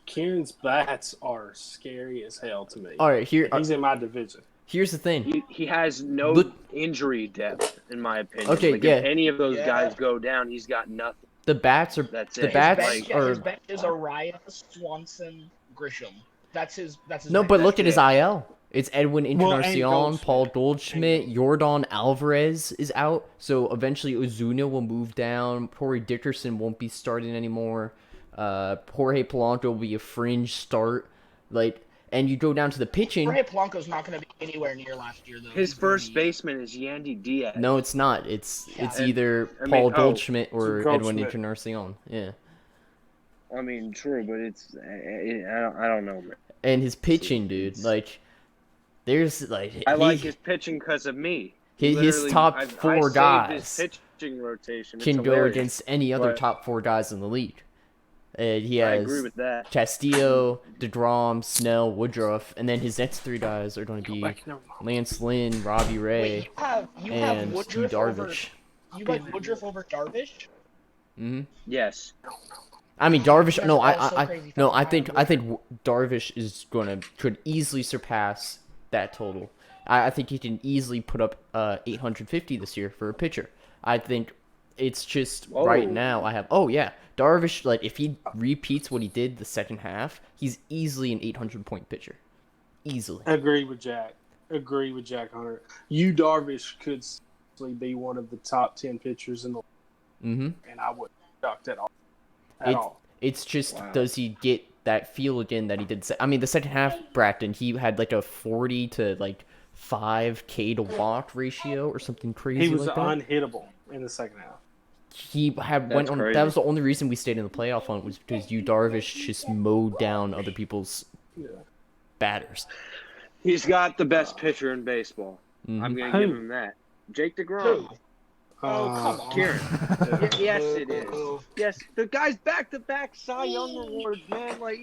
Kieran's bats are scary as hell to me. All right, he's in my division. Here's the thing. He has no injury depth, in my opinion. Okay, like, yeah. If any of those guys go down, he's got nothing. The bats are That's the it. bats His are bench is Araya, Swanson, Grisham. That's his. no, but look at his IL. It's Edwin Encarnacion, Goldschmidt. Paul Goldschmidt, Yordan Alvarez is out. So eventually Ozuna will move down. Corey Dickerson won't be starting anymore. Jorge Polanco will be a fringe start. And you go down to the pitching. Jorge Polanco's not going to be anywhere near last year, though. His first baseman is Yandy Diaz. No, it's not. It's Yeah. either Paul Goldschmidt or Edwin Encarnacion. Yeah. I mean, true, but I don't know, man. And his pitching, dude, there's I like his pitching because of me. His top 4 guys His pitching rotation can go against any other top 4 guys in the league. He has I agree with that. Castillo, DeGrom, Snell, Woodruff, and then his next 3 guys are going to be Lance Lynn, Robbie Ray, Wait, you have and Yu Woodruff Darvish. You like Woodruff over Darvish? Mm-hmm. Yes. I mean Darvish. No, also I think Darvish could easily surpass that total. I think he can easily put up 850 this year for a pitcher. I think It's just Whoa. right now I have. Oh yeah, Darvish. Like if he repeats what he did the second half, he's easily an 800-point pitcher. Easily. Agree with Jack Hunter. Yu Darvish could be one of the top 10 pitchers in the league, and I wouldn't shocked at all. It's just does he get that feel again that he did? I mean, the second half, Bracton, he had like a 40 to like 5K to walk ratio or something crazy. He was like that. unhittable in the second half. He went on. Crazy. That was the only reason we stayed in the playoff on, was because Yu Darvish just mowed down other people's batters. He's got the best pitcher in baseball. I'm going to give him that. Jake DeGrom. Oh, come on. Kieran. Yes, it is. Yes, the guy's back-to-back Cy Young awards, man. Like,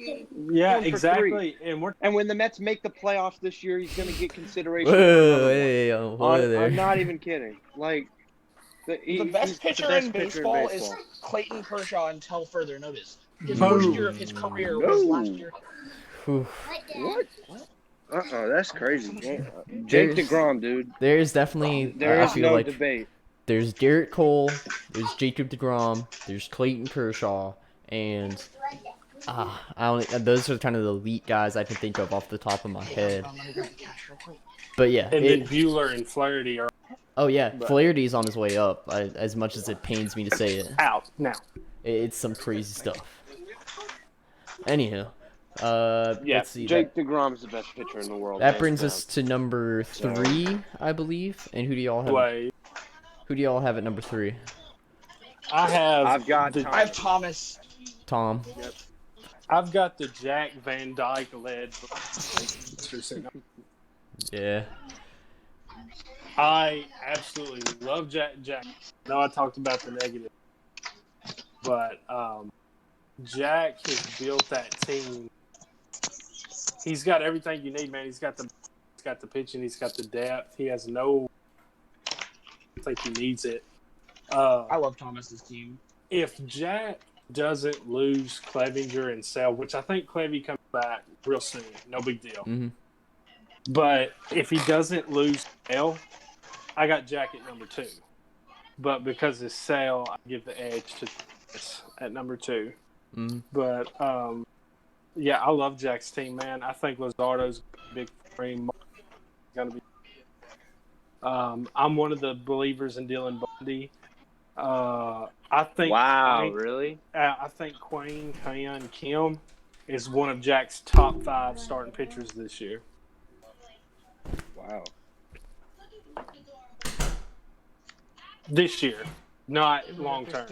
Yeah, 1 for exactly. 3. And And when the Mets make the playoffs this year, he's going to get consideration. I'm not even kidding. Like, The best pitcher in baseball is Clayton Kershaw until further notice. His Boom. worst year of his career was last year. What? That's crazy. Jake DeGrom, dude. There's definitely There I is feel no like debate. there's Garrett Cole, there's Jacob DeGrom, there's Clayton Kershaw, and those are kind of the elite guys I can think of off the top of my head. But yeah, and then Bueller and Flaherty are oh yeah, Flaherty's on his way up. As much as it pains me to say it, out now. it's some crazy stuff. Anyhow, let's see. Jake DeGrom is the best pitcher in the world. That brings us to number 3, I believe. And who do y'all have? Wait, Who do y'all have at number 3? I have I have Thomas. Tom. Yep. I've got the Jack Van Dyke led. Yeah. I absolutely love Jack. I know I talked about the negative, but Jack has built that team. He's got everything you need, man. He's got the pitching. He's got the depth. He has no. I think he needs it. I love Thomas's team. If Jack doesn't lose Clevinger and Sale, which I think Clevy comes back real soon, no big deal. Mm-hmm. But if he doesn't lose Sale, I got Jack at number 2. But because it's Sale, I give the edge to this at number 2. Mm-hmm. But yeah, I love Jack's team, man. I think Luzardo's big frame. Gonna be. I'm one of the believers in Dylan Bundy. I think. Wow, really? I think Quang Hyun Kim is one of Jack's top 5 starting pitchers this year. Wow. This year, not long term.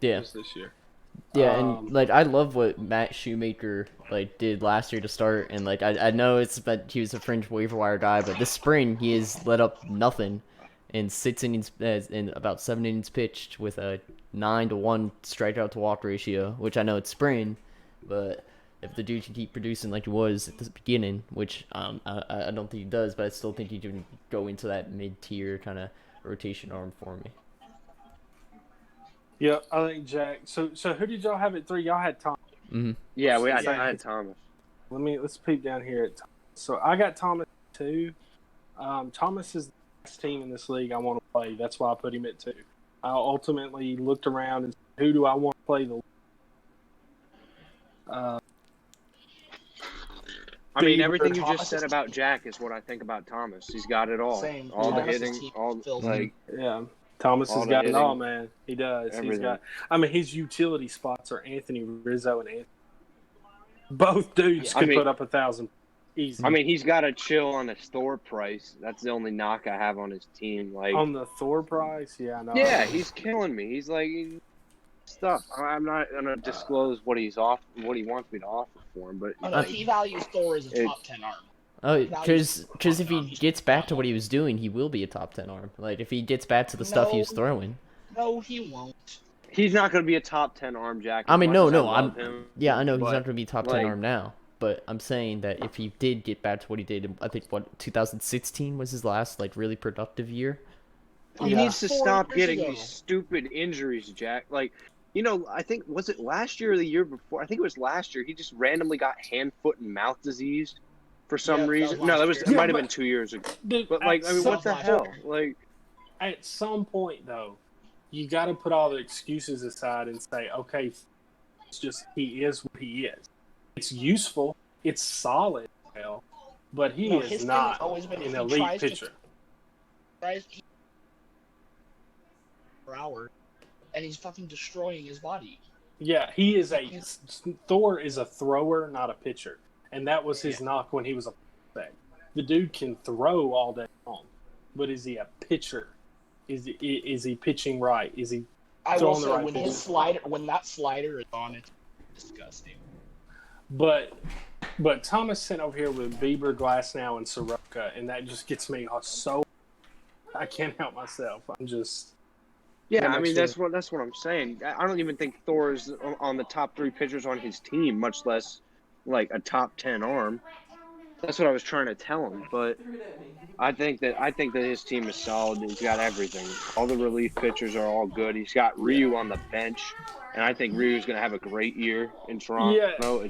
Yeah. Just this year. Yeah, and like I love what Matt Shoemaker like did last year to start, and like I know it's but he was a fringe waiver wire guy, but this spring he has let up nothing, in 6 innings in about 7 innings pitched with a 9-to-1 strikeout to walk ratio, which I know it's spring, but if the dude can keep producing like he was at the beginning, which I don't think he does, but I still think he can go into that mid-tier kind of rotation arm for me. Yeah, I think Jack. So who did y'all have at 3? Y'all had Tom. Mm-hmm. Yeah, I had Thomas. Let's peep down here at Thomas. So I got Thomas too. Thomas is the best team in this league I want to play. That's why I put him at 2. I ultimately looked around and said, who do I want to play the? I mean, everything you just said about Jack is what I think about Thomas. He's got it all. Same. All the Thomas's hitting, team all fills like. Yeah. Thomas All has the got it hitting. all, man. He does. Everything. He's got. I mean, his utility spots are Anthony Rizzo and Anthony. Both dudes could put up 1,000 easy. I mean, he's got to chill on his Thor price. That's the only knock I have on his team. Like on the Thor price, yeah, I know. yeah, he's killing me. He's like stuff. I'm not gonna disclose what he wants me to offer for him, but He values Thor as a top 10 arm. Oh, because if he gets back to what he was doing, he will be a top 10 arm. Like if he gets back to the stuff he was throwing. No, he won't. He's not going to be a top 10 arm, Jack. I mean, no, I know but, he's not going to be top 10 arm now. But I'm saying that if he did get back to what he did, in, I think 2016 was his last like really productive year. He needs to stop getting these stupid injuries, Jack. Like, you know, I think was it last year or the year before? I think it was last year. He just randomly got hand, foot, and mouth disease for some reason. No, it might have been 2 years ago. Dude, but like, I mean, what the hell? Like, at some point though, you got to put all the excuses aside and say, okay, it's just he is what he is. It's useful. It's solid, but he is not an elite pitcher. For hours, and he's fucking destroying his body. Yeah, Thor is a thrower, not a pitcher, and that was his knock when he was a prospect. The dude can throw all day long, but is he a pitcher? Is he pitching right? Is he? I will say when that slider is on, it's disgusting. But Thomas sent over here with Bieber, Glasnow, and Soroka, and that just gets me so. I can't help myself. I'm just. Yeah, I mean that's what I'm saying. I don't even think Thor is on the top 3 pitchers on his team, much less like a top 10 arm. That's what I was trying to tell him. But I think that his team is solid. He's got everything. All the relief pitchers are all good. He's got Ryu on the bench, and I think Ryu's going to have a great year in Toronto.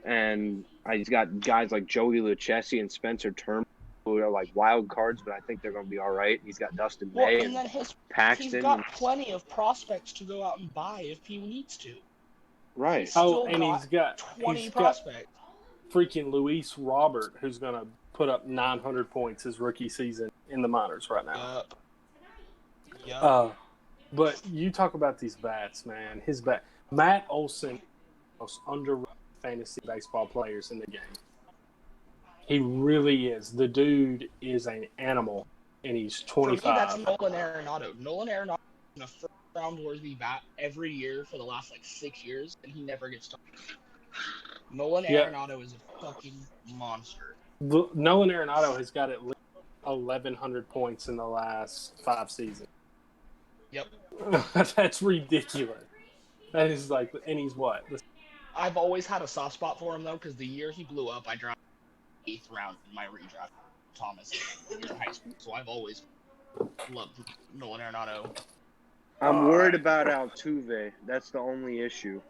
And he's got guys like Joey Lucchesi and Spencer Turnbull, who are like wild cards, but I think they're going to be all right. He's got Dustin May and Paxton. He's got plenty of prospects to go out and buy if he needs to. Right. He's got 20 prospects. Freaking Luis Robert, who's going to put up 900 points his rookie season in the minors right now. Yep. But you talk about these bats, man. His bat. Matt Olson, most underrated fantasy baseball players in the game. He really is. The dude is an animal, and he's 25. For me, that's Nolan Arenado. Nolan Arenado is a first-round worthy bat every year for the last 6 years, and he never gets touched. Nolan Arenado is a fucking monster. Nolan Arenado has got at least 1,100 points in the last 5 seasons. Yep. That's ridiculous. That is and he's what? I've always had a soft spot for him, though, because the year he blew up, I drafted 8th round in my redraft Thomas in high school. So I've always loved Nolan Arenado. I'm worried about Altuve. That's the only issue.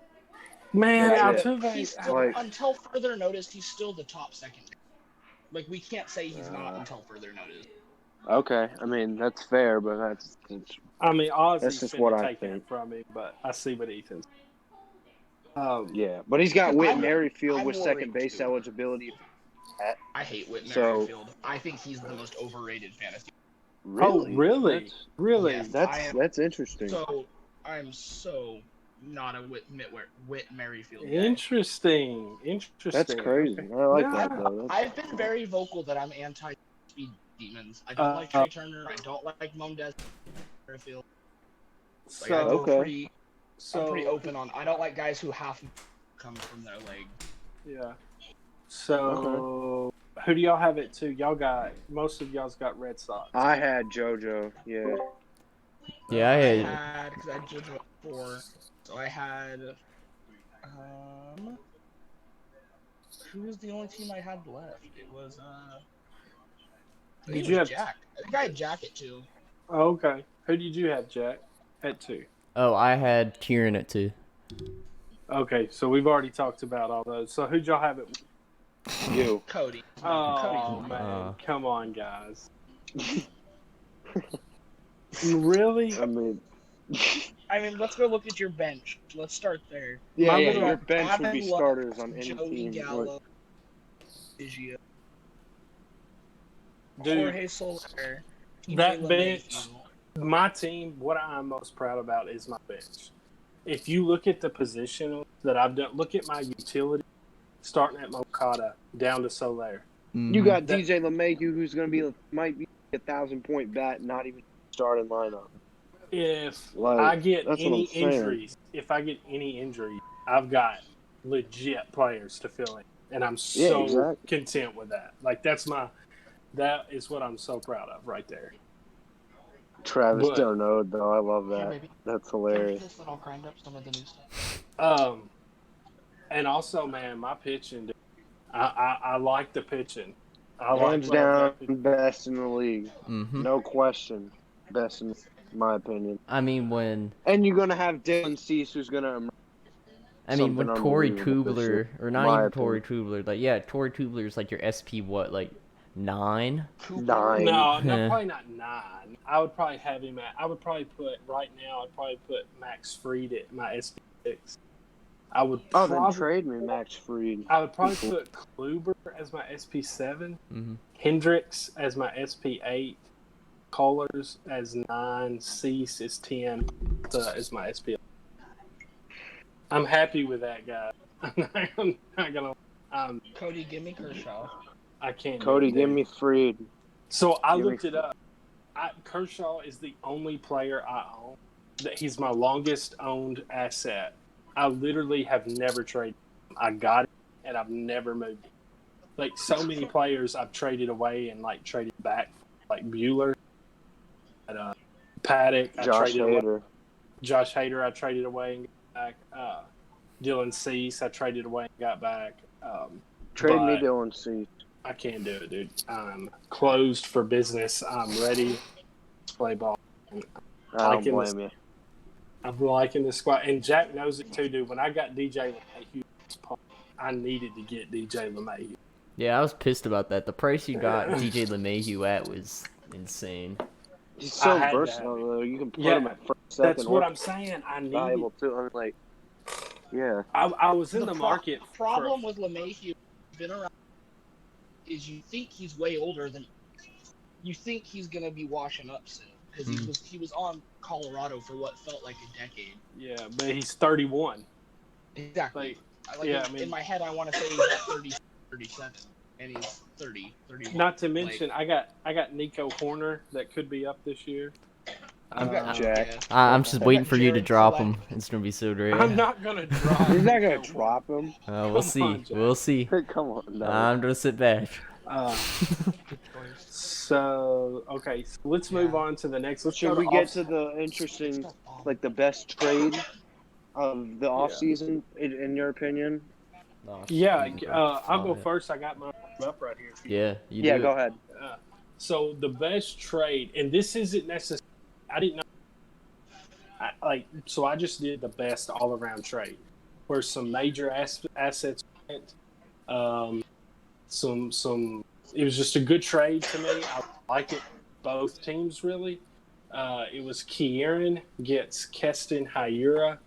Man, Altuve. He's still, until further notice, he's still the top second. We can't say he's not until further notice. Okay, I mean that's fair, but that's Ozzy's what I take think it from me, but I see what Ethan's. Yeah, but he's got Whit Merrifield with second base eligibility. I hate Whit Merrifield. I think he's the most overrated fantasy. Really? Oh, really? Really? Yes, that's interesting. So I'm so not a Whit Merrifield guy. Interesting. That's crazy. I like that though. I've been very vocal that I'm anti-speed demons. I don't like Trey Turner. I don't like Mondes Merrifield. I'm pretty open on. I don't like guys who half come from their leg. Yeah. So, who do y'all have it to? Most of y'all's got Red Sox. I had JoJo, yeah. Yeah, I had because I had JoJo at 4. So I had, who was the only team I had left? It was, Did you have Jack? I think I had Jack at 2. Oh, okay. Who did you have, Jack? At 2. Oh, I had Kieran at 2. Okay, so we've already talked about all those. So who'd y'all have it? You. Cody. Oh, man. Come on, guys. Really? I mean, let's go look at your bench. Let's start there. Yeah, your bench would be starters on any Joey team. Gallo, Biggio, Dude, Jorge Soler, that bench, my team, what I'm most proud about is my bench. If you look at the position that I've done, look at my utility, starting at Moncada down to Soler. You got DJ LeMahieu, who's going to might be a 1,000-point bat, not even starting lineup. If I get any injuries, I've got legit players to fill in, and I'm so content with that. That is what I'm so proud of right there. Travis Darno, though, I love that. That's hilarious. I'll grind up some of the new stuff. And also, man, my pitching. I like the pitching. Hands down, best in the league. Mm-hmm. No question, best in my opinion. I mean, and you're gonna have Dylan Cease, who's gonna. When Corey Kubler, or not even Corey Kubler, Corey Kubler's your SP 9. Nine. No, Yeah. probably not 9. I would probably have him at. I would probably put right now. I'd probably put Max Fried at my SP6. I would Oh, probably then trade me Max Fried. I would probably put Kluber as my SP7, Mm-hmm. Hendricks as my SP8, Kohlers as 9, Cease is 10, as my SP. I'm happy with that guy. I'm not gonna. Cody, give me Kershaw. I can't. Cody, do it, give me Fried. So I give me looked it up. Kershaw is the only player I own that he's my longest owned asset. I literally have never traded him. I got it, and I've never moved it. Like, so many players I've traded away and, like, traded back. Like Bueller, Paddock, I Josh traded away. Hader. Josh Hader, I traded away and got back. Dylan Cease, I traded away and got back. Trade me but Dylan Cease. I can't do it, dude. I'm closed for business. I'm ready to play ball. I don't blame you. I'm liking this squad. And Jack knows it too, dude. When I got DJ LeMahieu, I needed to get DJ LeMahieu. Yeah, I was pissed about that. The price you got DJ LeMahieu at was insane. He's so I had versatile, though. You can put Yeah, him at first, second, That's what or I'm saying. I needed. valuable, too. I'm like, yeah. I was in the market. Problem with LeMahieu, been around, is you think he's way older than you think he's gonna be washing up soon because he was on Colorado for what felt like a decade. Yeah, but he's 31. Exactly. In my head, I want to say he's at 30, 37, and he's 30, 31. Not to mention, I got Nico Horner that could be up this year. I've got Jack. I'm just waiting for you to Jared drop Select. him. It's gonna be so great. I'm not gonna drop. He's not going to drop him. We'll see. on, Jack. We'll see. Come on. No. I'm gonna sit back. So let's move on to the next. Let's Should go we to get to the interesting, like the best trade of the offseason, in your opinion? Yeah, I'll go first. I got mine up right here. Yeah, you Yeah, do go it. ahead. So the best trade, and this isn't necessarily. I didn't know. So I just did the best all-around trade, where some major assets went. Some. It was just a good trade to me. I like it. Both teams really. It was Kieran gets Keston Hiura,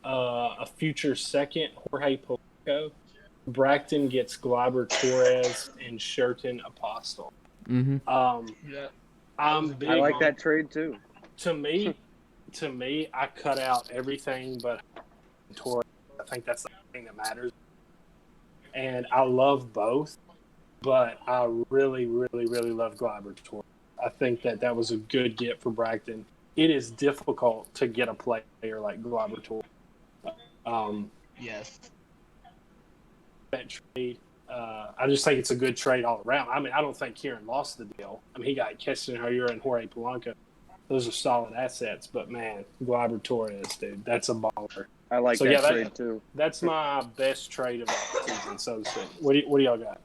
a future second Jorge Polanco. Bracton gets Gleyber Torres and Sherton Apostle. Mm-hmm. I'm big. I like on- that trade, too. To me, I cut out everything but Torres. I think that's the thing that matters. And I love both, but I really, really, really love Gleyber Torres. I think that was a good get for Bracton. It is difficult to get a player like Gleyber Torres. Yes. That trade, I just think it's a good trade all around. I mean, I don't think Kieran lost the deal. I mean, he got Keston Hiura and Jorge Polanco. Those are solid assets, but man, Gleyber Torres, dude, that's a baller. I like that trade, too. That's my best trade of the season, so to speak. What do y'all got?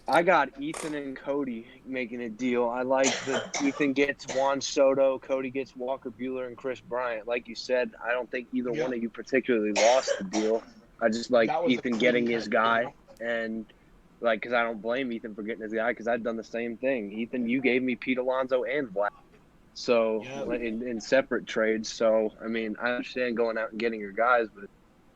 I got Ethan and Cody making a deal. I like that Ethan gets Juan Soto, Cody gets Walker Buehler and Chris Bryant. Like you said, I don't think either one of you particularly lost the deal. I just like Ethan getting his guy, and because I don't blame Ethan for getting his guy because I've done the same thing. Ethan, you gave me Pete Alonso and Vlad, so in separate trades. So I mean, I understand going out and getting your guys, but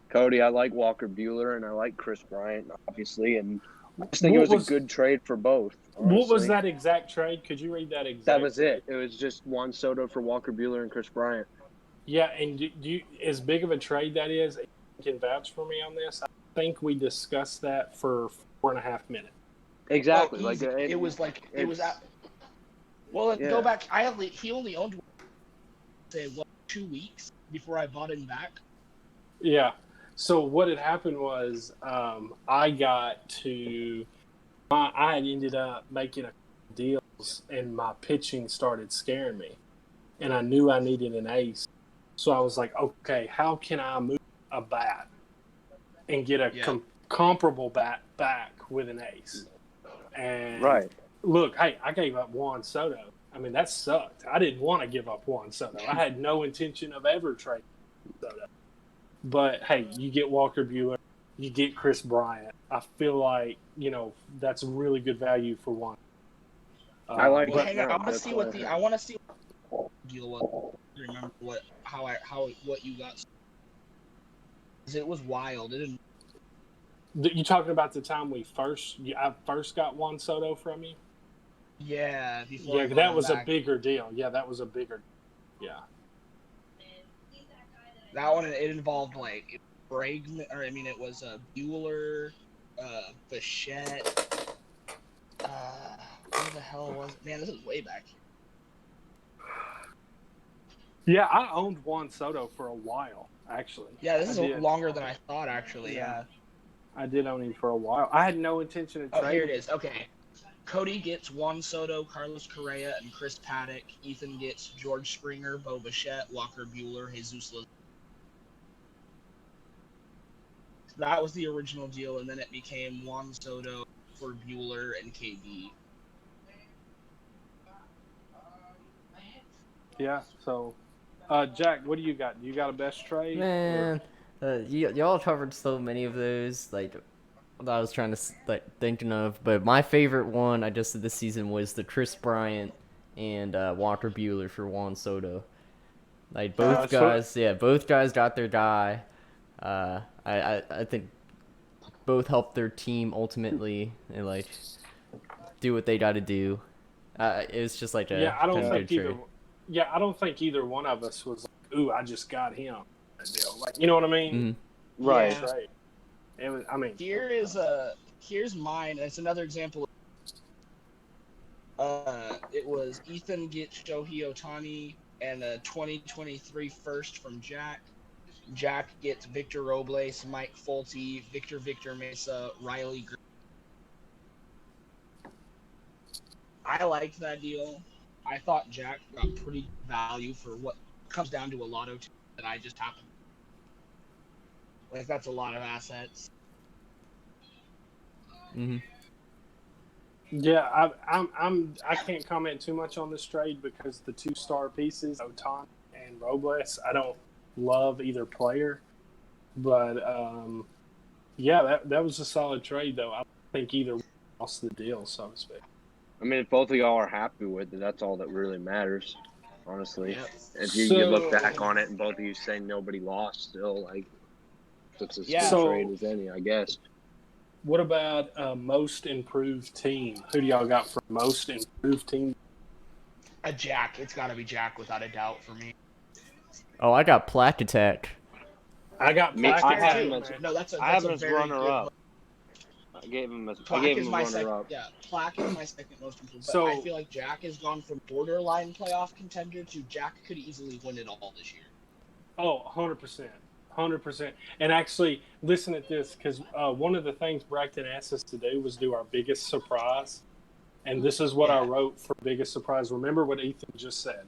Cody, I like Walker Buehler and I like Chris Bryant, obviously, and I just think it was a good trade for both. Honestly. What was that exact trade? Could you read that exact? That was it. It was just Juan Soto for Walker Buehler and Chris Bryant. Yeah, and do you, as big of a trade that is, you can vouch for me on this. I think we discussed that for 4.5 minutes. Exactly. Go back. He only owned, say, 2 weeks before I bought him back. Yeah. So what had happened was I had ended up making a deals and my pitching started scaring me. And I knew I needed an ace. So I was like, okay, how can I move a bat and get a comparable bat back with an ace? And look, hey, I gave up Juan Soto. I mean, that sucked. I didn't want to give up Juan Soto. I had no intention of ever trading Soto. But, hey, you get Walker Buehler, you get Chris Bryant. I feel like, that's really good value for one. I like Well, it. hang on. Yeah, I want to that's see what what I the have. I want to see what the deal was. Remember what you got? 'Cause it was wild. It didn't. You talking about the time I first got Juan Soto from you? Yeah, before Yeah, I got that him was a back. bigger deal. Yeah, that was a bigger. Yeah. That one it involved like Bregman, or I mean it was Bueller, Bichette. Where the hell was it? Man, this is way back here. Yeah, I owned Juan Soto for a while, actually. Yeah, this is I did. longer than I thought, actually. Yeah. I did own him for a while. I had no intention of Oh, trading. here it is. Okay. Cody gets Juan Soto, Carlos Correa, and Chris Paddock. Ethan gets George Springer, Bo Bichette, Walker Bueller, Jesus Lozano. That was the original deal, and then it became Juan Soto for Bueller and KB. Yeah, so, Jack, what do you got? You got a best trade? Man, y'all covered so many of those, like, that I was trying to, like, thinking of. But my favorite one I just did this season was the Chris Bryant and Walker Bueller for Juan Soto. Like, both guys got their guy. I think both helped their team ultimately and, like, do what they got to do. It was just like a I don't kind of think good either. trade. Yeah, I don't think either one of us was like, "Ooh, I just got him." That deal. Like, you know what I mean? Mm-hmm. Right. Yeah. Right. It was. I mean, Here's mine. It's another example. It was Ethan gets Shohei Ohtani and a 2023 first from Jack. Jack gets Victor Robles, Mike Folty, Victor Mesa, Riley Green. I liked that deal. I thought Jack got pretty good value for what comes down to a lotto team that I just happened. Like, that's a lot of assets. Mm-hmm. yeah, I can't comment too much on this trade because the 2-star pieces, Ohtani and Robles, I don't love either player, but yeah, that was a solid trade though. I don't think either one lost the deal, so to speak. I mean, if both of y'all are happy with it, that's all that really matters, honestly. Yep. If you look back on it and both of you say nobody lost, still, like, it's as good a trade as any, I guess. What about most improved team? Who do y'all got for most improved team? A Jack. It's got to be Jack without a doubt for me. Oh, I got Plaque Attack. I got Me, Plaque I Attack. have him as, No, that's I have him a as very runner-up. good. I gave him a Plaque is my runner-up. second. Yeah, Plaque is my second most improved. But So- I feel like Jack has gone from borderline playoff contender to Jack could easily win it all this year. Oh, 100%. 100%. And actually, listen at this, because one of the things Braxton asked us to do was do our biggest surprise. And this is what I wrote for biggest surprise. Remember what Ethan just said.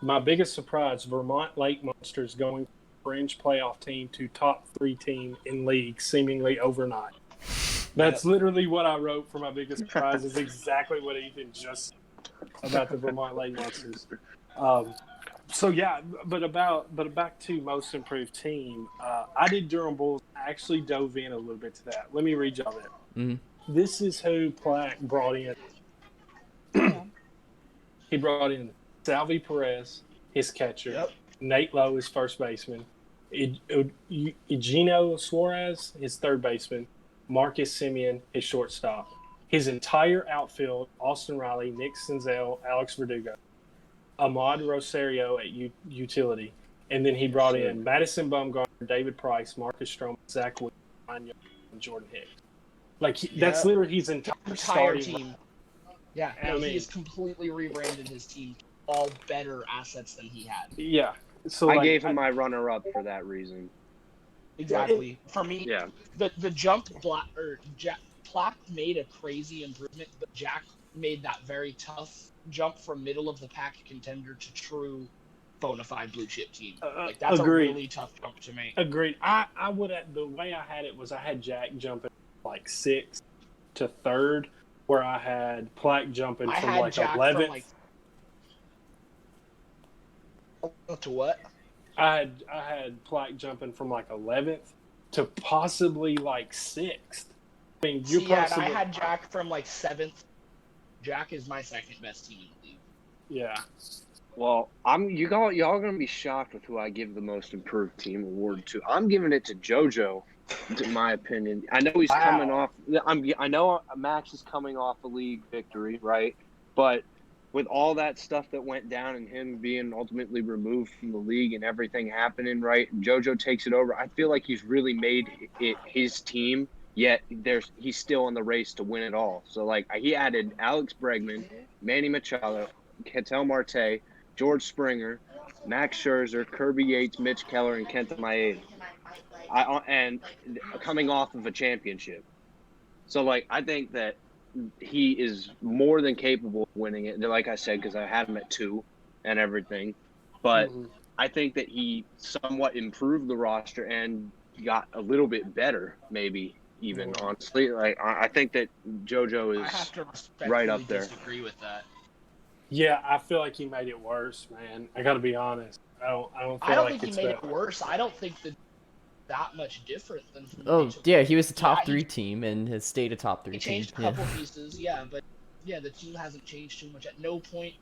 My biggest surprise, Vermont Lake Monsters going from fringe playoff team to top 3 team in league seemingly overnight. That's literally what I wrote for my biggest surprise. Is exactly what Ethan just said about the Vermont Lake Monsters. So yeah, but back to most improved team. I did Durham Bulls. I actually dove in a little bit to that. Let me read y'all that. Mm-hmm. This is who Plaque brought in. He brought in Salvi Perez, his catcher. Yep. Nate Lowe, his first baseman. Eugenio Suarez, his third baseman. Marcus Semien, his shortstop. His entire outfield: Austin Riley, Nick Senzel, Alex Verdugo. Ahmad Rosario at utility. And then he brought in Madison Bumgarner, David Price, Marcus Stroman, Zach Wood, and Jordan Hicks. Like, that's literally his entire team. Yeah, he has completely rebranded his team. All better assets than he had. Yeah. So I gave him my runner-up for that reason. Exactly. For me, Yeah. the jump Plaque made a crazy improvement, but Jack made that very tough jump from middle of the pack contender to true bona fide blue chip team. Like, that's a really tough jump to make. Agreed. I would have, the way I had it was I had Jack jumping like 6th to 3rd, where I had Plaque jumping from like 11th. To what? I had Plaque jumping from like 11th to possibly like 6th. I mean, I had Jack from like 7th. Jack is my second best team in the league. Yeah. Well, y'all gonna be shocked with who I give the most improved team award to. I'm giving it to JoJo, in my opinion. I know he's coming off. I know Max is coming off a league victory, right? But with all that stuff that went down and him being ultimately removed from the league and everything happening, right? JoJo takes it over. I feel like he's really made it his team. Yet he's still in the race to win it all. So like he added Alex Bregman, Manny Machado, Ketel Marte, George Springer, Max Scherzer, Kirby Yates, Mitch Keller, and Kenta Maeda. And coming off of a championship. So, like, I think that he is more than capable of winning it. Like I said, because I had him at 2 and everything. But I think that he somewhat improved the roster and got a little bit better, maybe, even, honestly. Like, I think that JoJo is right up there. I disagree with that. Yeah, I feel like he made it worse, man. I got to be honest. I don't think he made it worse. I don't think that much different than. Yeah, he was a top 3 team and has stayed a top 3 team. He changed a couple pieces, but the team hasn't changed too much. At no point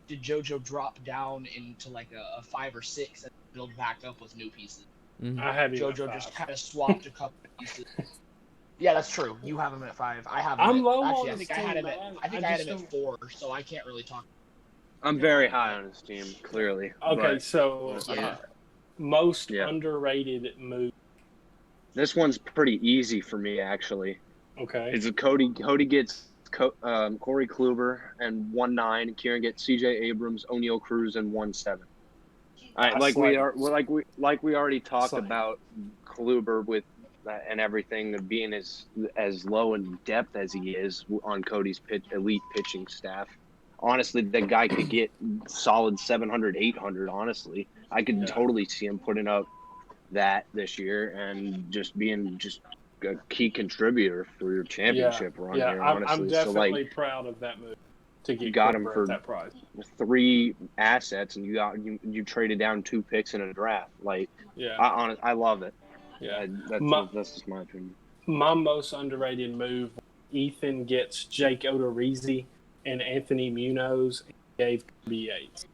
did JoJo drop down into like a 5 or 6 and build back up with new pieces. I have JoJo just kind of swapped a couple pieces. Yeah, that's true. You have him at 5. I have him. I'm low actually, on I think his I had team, him man. at. I had him at 4, so I can't really talk. I'm very high on his team, clearly. Okay, so most underrated move. This one's pretty easy for me, actually. Okay. It's a Cody gets Corey Kluber and 1.9. Kieran gets C.J. Abrams, O'Neal Cruz, and 1.7. Like we already talked about Kluber with and everything of being as low in depth as he is on Cody's elite pitching staff. Honestly, that guy could get solid 700, 800, honestly. I could totally see him putting up that this year and just being a key contributor for your championship run here, honestly. I'm definitely proud of that move to get got him for that price. 3 assets, and you traded down 2 picks in a draft. I love it. Yeah, that's just my opinion. My most underrated move: Ethan gets Jake Odorizzi and Anthony Munoz and gave Kirby Yates.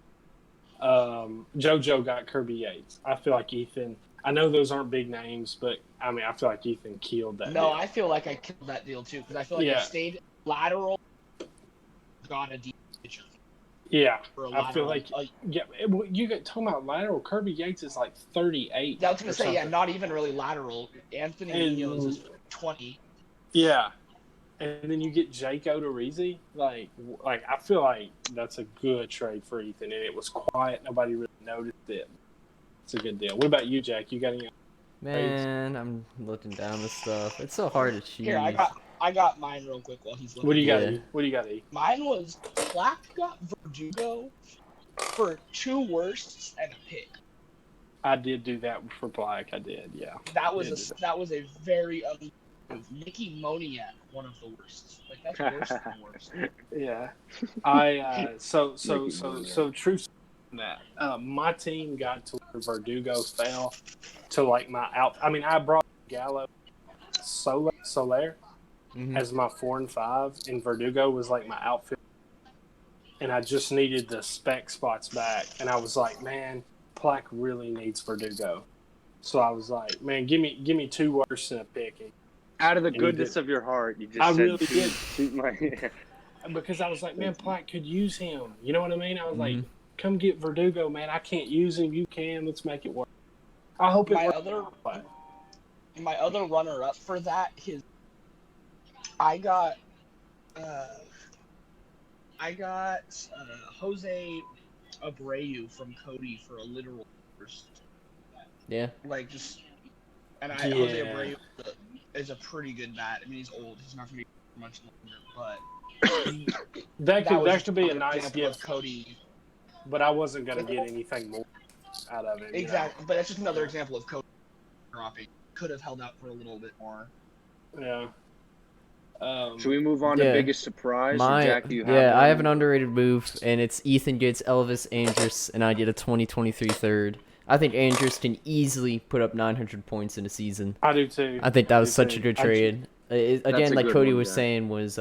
JoJo got Kirby Yates. I feel like Ethan. I know those aren't big names, but I feel like Ethan killed that. No, deal. I feel like I killed that deal too because I feel like I stayed lateral, got a deep pitcher. Yeah, I feel like you get talking about lateral. Kirby Yates is like 38. I was gonna say not even really lateral. Anthony Munoz is 20. Yeah, and then you get Jake Odorizzi. Like I feel like that's a good trade for Ethan, and it was quiet. Nobody really noticed it. It's a good deal. What about you, Jack? You got any? Man, I'm looking down the stuff. It's so hard to choose. Here, I got mine real quick while he's looking. What do you got? What do you got? Mine was Black got Verdugo for 2 worsts and a pick. I did do that for Black. I did, yeah. That was a very ugly move. Nicky Moniak, one of the worsts. Like that's worse than the worst. Yeah. I so true. That my team got to where Verdugo fell to like my out. I brought Gallo Soler as my 4 and 5, and Verdugo was like my outfield. And I just needed the spec spots back, and I was like, man, Plaque really needs Verdugo. So I was like, man, give me 2 worse than a pick. Out of the goodness of your heart, you just I said really did. Because I was like, man, Plaque could use him. You know what I mean? I was like, come get Verdugo, man. I can't use him. You can. Let's make it work. I hope it works. My other runner-up for that is I got Jose Abreu from Cody for a literal first. Yeah. Jose Abreu is a pretty good bat. He's old. He's not going to be much longer, but that could be a nice gift, Cody. But I wasn't going to get anything more out of it. Exactly, but that's just another example of Cody dropping. Could have held out for a little bit more. Yeah. Should we move on to biggest surprise? Jack, do you have I have an underrated move, and it's Ethan gets Elvis Andrus, and I get a 2023 third. I think Andrus can easily put up 900 points in a season. I do too. I think that was such a good trade. Again, like Cody was saying, was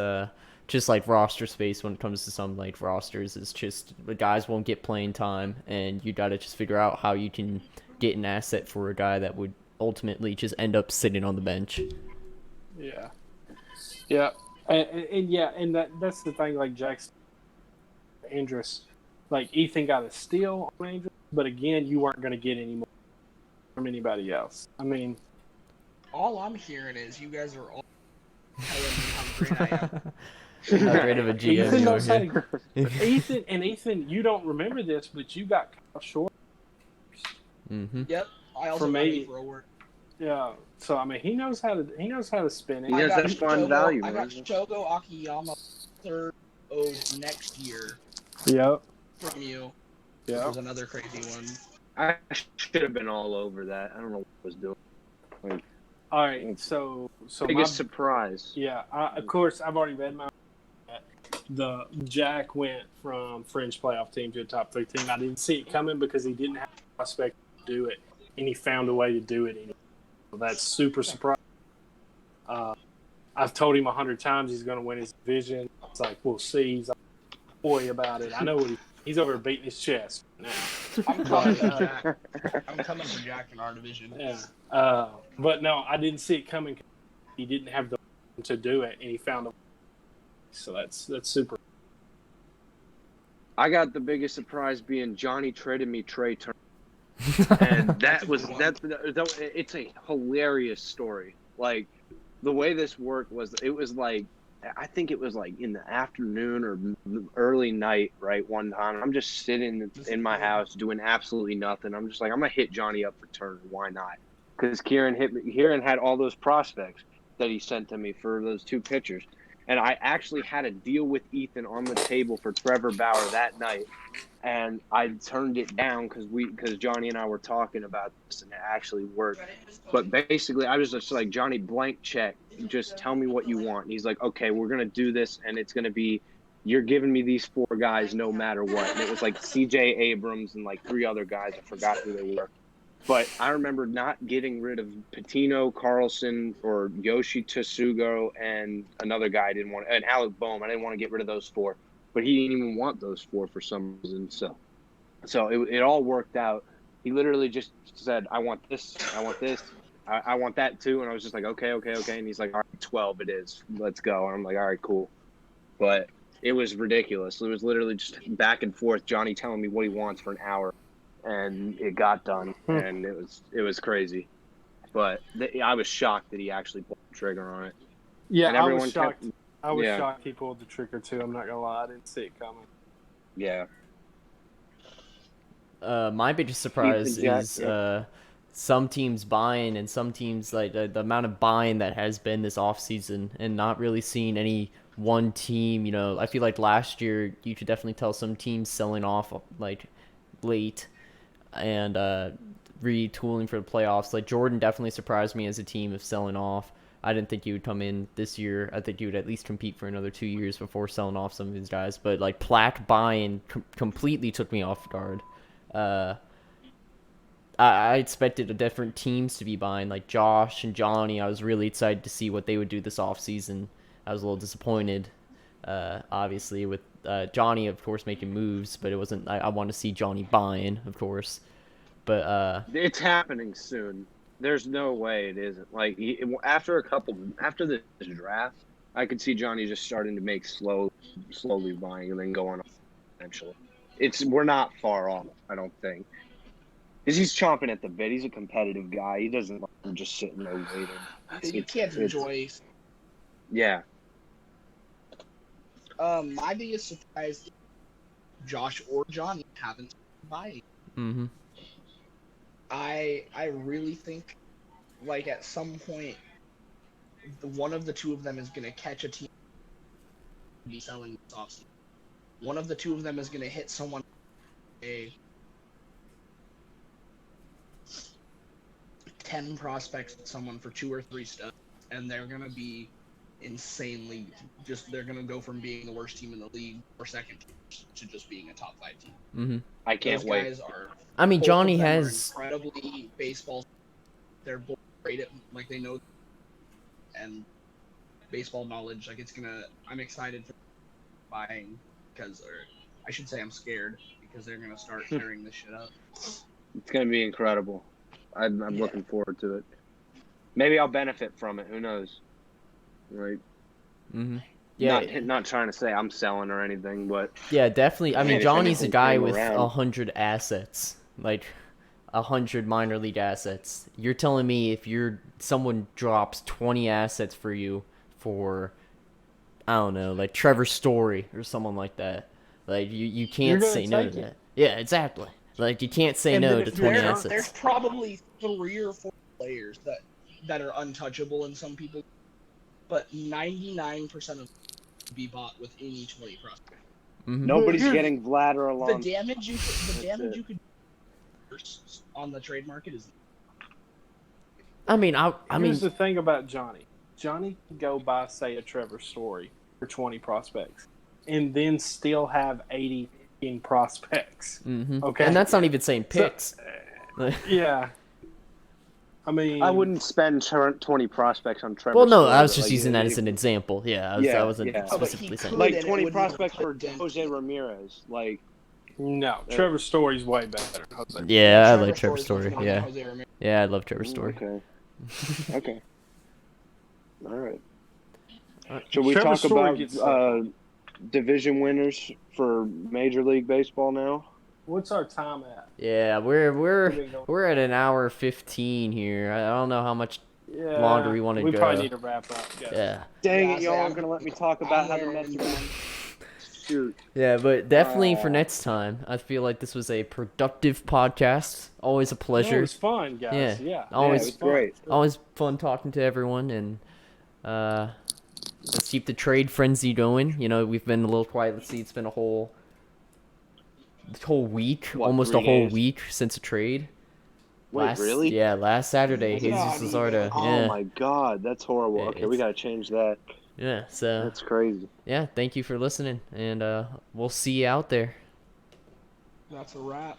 just like roster space when it comes to some like rosters is just the guys won't get playing time, and you got to just figure out how you can get an asset for a guy that would ultimately just end up sitting on the bench. Yeah. And that's the thing, like Jackson Andrus, like Ethan got a steal on Andrus, but again, you weren't going to get any more from anybody else. I mean, all I'm hearing is you guys are all telling me how great I am. How great of a GM Ethan you knows are how here. Ethan, you don't remember this, but you got Kyle Short. Mm-hmm. Yep. I also got a forward. Yeah. So I mean, he knows how to spin it. He has that fun value. I got Shogo Akiyama third next year. Yep. From you. Yeah. That was another crazy one. I should have been all over that. I don't know what I was doing. Like, all right. So biggest surprise. Yeah. Of course, I've already read my. The Jack went from fringe playoff team to a top 3 team. I didn't see it coming because he didn't have a prospect to do it, and he found a way to do it. So that's super surprising. I've told him 100 times he's going to win his division. It's like, we'll see. He's like, boy about it. I know what he's over beating his chest now. I'm coming for Jack. I'm coming for Jack in our division. Yeah. But no, I didn't see it coming. He didn't have the to do it, and he found a way. So that's super. I got the biggest surprise being Johnny traded me Trey Turner, and it's a hilarious story. Like the way this worked was, it was like, I think it was like in the afternoon or early night, right? One time, I'm just sitting in my house doing absolutely nothing. I'm just like, I'm gonna hit Johnny up for Turner. Why not? Because Kieran had all those prospects that he sent to me for those 2 pitchers. And I actually had a deal with Ethan on the table for Trevor Bauer that night, and I turned it down because Johnny and I were talking about this, and it actually worked. But basically, I was just like, Johnny, blank check, just tell me what you want. And he's like, okay, we're gonna do this, and it's gonna be, you're giving me these 4 guys no matter what. And it was like C.J. Abrams and like 3 other guys. I forgot who they were. But I remember not getting rid of Patino, Carlson, or Yoshi Tsugo, and another guy I didn't want, and Alec Boehm. I didn't want to get rid of those 4, but he didn't even want those 4 for some reason. So it all worked out. He literally just said, I want this, I want this, I want that too. And I was just like, okay. And he's like, all right, 12 it is. Let's go. And I'm like, all right, cool. But it was ridiculous. It was literally just back and forth, Johnny telling me what he wants for an hour. And it got done, and it was crazy. But I was shocked that he actually pulled the trigger on it. Yeah, I was shocked. I was shocked he pulled the trigger too. I'm not gonna lie, I didn't see it coming. Yeah. My biggest surprise is some teams buying, and some teams, like the amount of buying that has been this offseason, and not really seeing any one team. I feel like last year you could definitely tell some teams selling off like late and retooling for the playoffs. Like Jordan definitely surprised me as a team of selling off. I didn't think he would come in this year. I think he would at least compete for another 2 years before selling off some of his guys. But like Plaque buying completely took me off guard. I expected a different teams to be buying, like Josh and Johnny. I was really excited to see what they would do this offseason. I was a little disappointed, obviously, with Johnny, of course, making moves, but it wasn't. I want to see Johnny buying, of course, but it's happening soon. There's no way it isn't. Like after this draft, I could see Johnny just starting to make slowly buying and then going on eventually. We're not far off, I don't think. Because he's chomping at the bit. He's a competitive guy. He doesn't like just sitting there waiting. You can't enjoy. Yeah. My biggest surprise is Josh or Johnny haven't buying. Mm-hmm. I really think, like, at some point, one of the two of them is going to catch a team and be selling this offseason. One of the two of them is going to hit someone 10 prospects at someone for 2 or 3 stuff, and they're going to be insanely they're going to go from being the worst team in the league or second team to just being a top 5 team. Mm-hmm. I can't wait. Guys are, I mean, Johnny has incredibly baseball. They're both great at, like, they know, and baseball knowledge. Like I'm excited for buying because, or I should say, I'm scared because they're gonna start tearing this shit up. It's gonna be incredible. I'm looking forward to it. Maybe I'll benefit from it. Who knows? Right. Mm-hmm. Yeah. Not trying to say I'm selling or anything, but yeah, definitely. I mean, if Johnny's a anything guy came with around- 100 assets, like 100 minor league assets. You're telling me if someone drops 20 assets for you for, I don't know, like Trevor Story or someone like that, like you can't gonna say no to take it. that. Yeah, exactly. Like you can't say And no then to if 20 there's assets. probably 3 or 4 players that are untouchable in some people, but 99% of them be bought with any 20 prospect. Mm-hmm. nobody's getting Vlad or Alonso. The damage you could do on the trade market is. I mean, Here's the thing about Johnny. Johnny can go buy, say, a Trevor Story for 20 prospects, and then still have 80 in prospects. mm-hmm. Okay, and that's not even saying picks. Yeah. I mean, I wouldn't spend 20 prospects on Trevor. Well, no, Story, I was but, just like, using that as an example. Yeah, I wasn't yeah. specifically saying. like and it 20 wouldn't prospects for reflect Jose Ramirez. Like, no, Trevor Story's way better. Jose. Yeah, I like Trevor Story's Story. much more Yeah, than Jose Ramirez. yeah, I love Trevor Story. okay, okay, all right. Should we Trevor talk Story about gets division winners for Major League Baseball now? What's our time at? Yeah, we're at an hour 15 here. I don't know how much Yeah, longer we want to go. We probably need to wrap up. Guys. Yeah. Dang Yeah, it, y'all I'm aren't gonna let me talk about how the Mets are gonna shoot. Yeah, but definitely for next time, I feel like this was a productive podcast. Always a No, pleasure. it was fun, guys. Yeah. Yeah, Always it was great. Always fun talking to everyone, and let's keep the trade frenzy going. You know, we've been a little quiet. Let's see, it's been a whole week, What, almost 3 a whole days? week since a trade. Wait, really? Yeah, last Saturday, Not Jesus even. Luzardo. Oh Yeah, my God, that's horrible. Yeah, Okay, we gotta change that. yeah. So That's crazy. yeah, thank you for listening, and we'll see you out there. That's a wrap.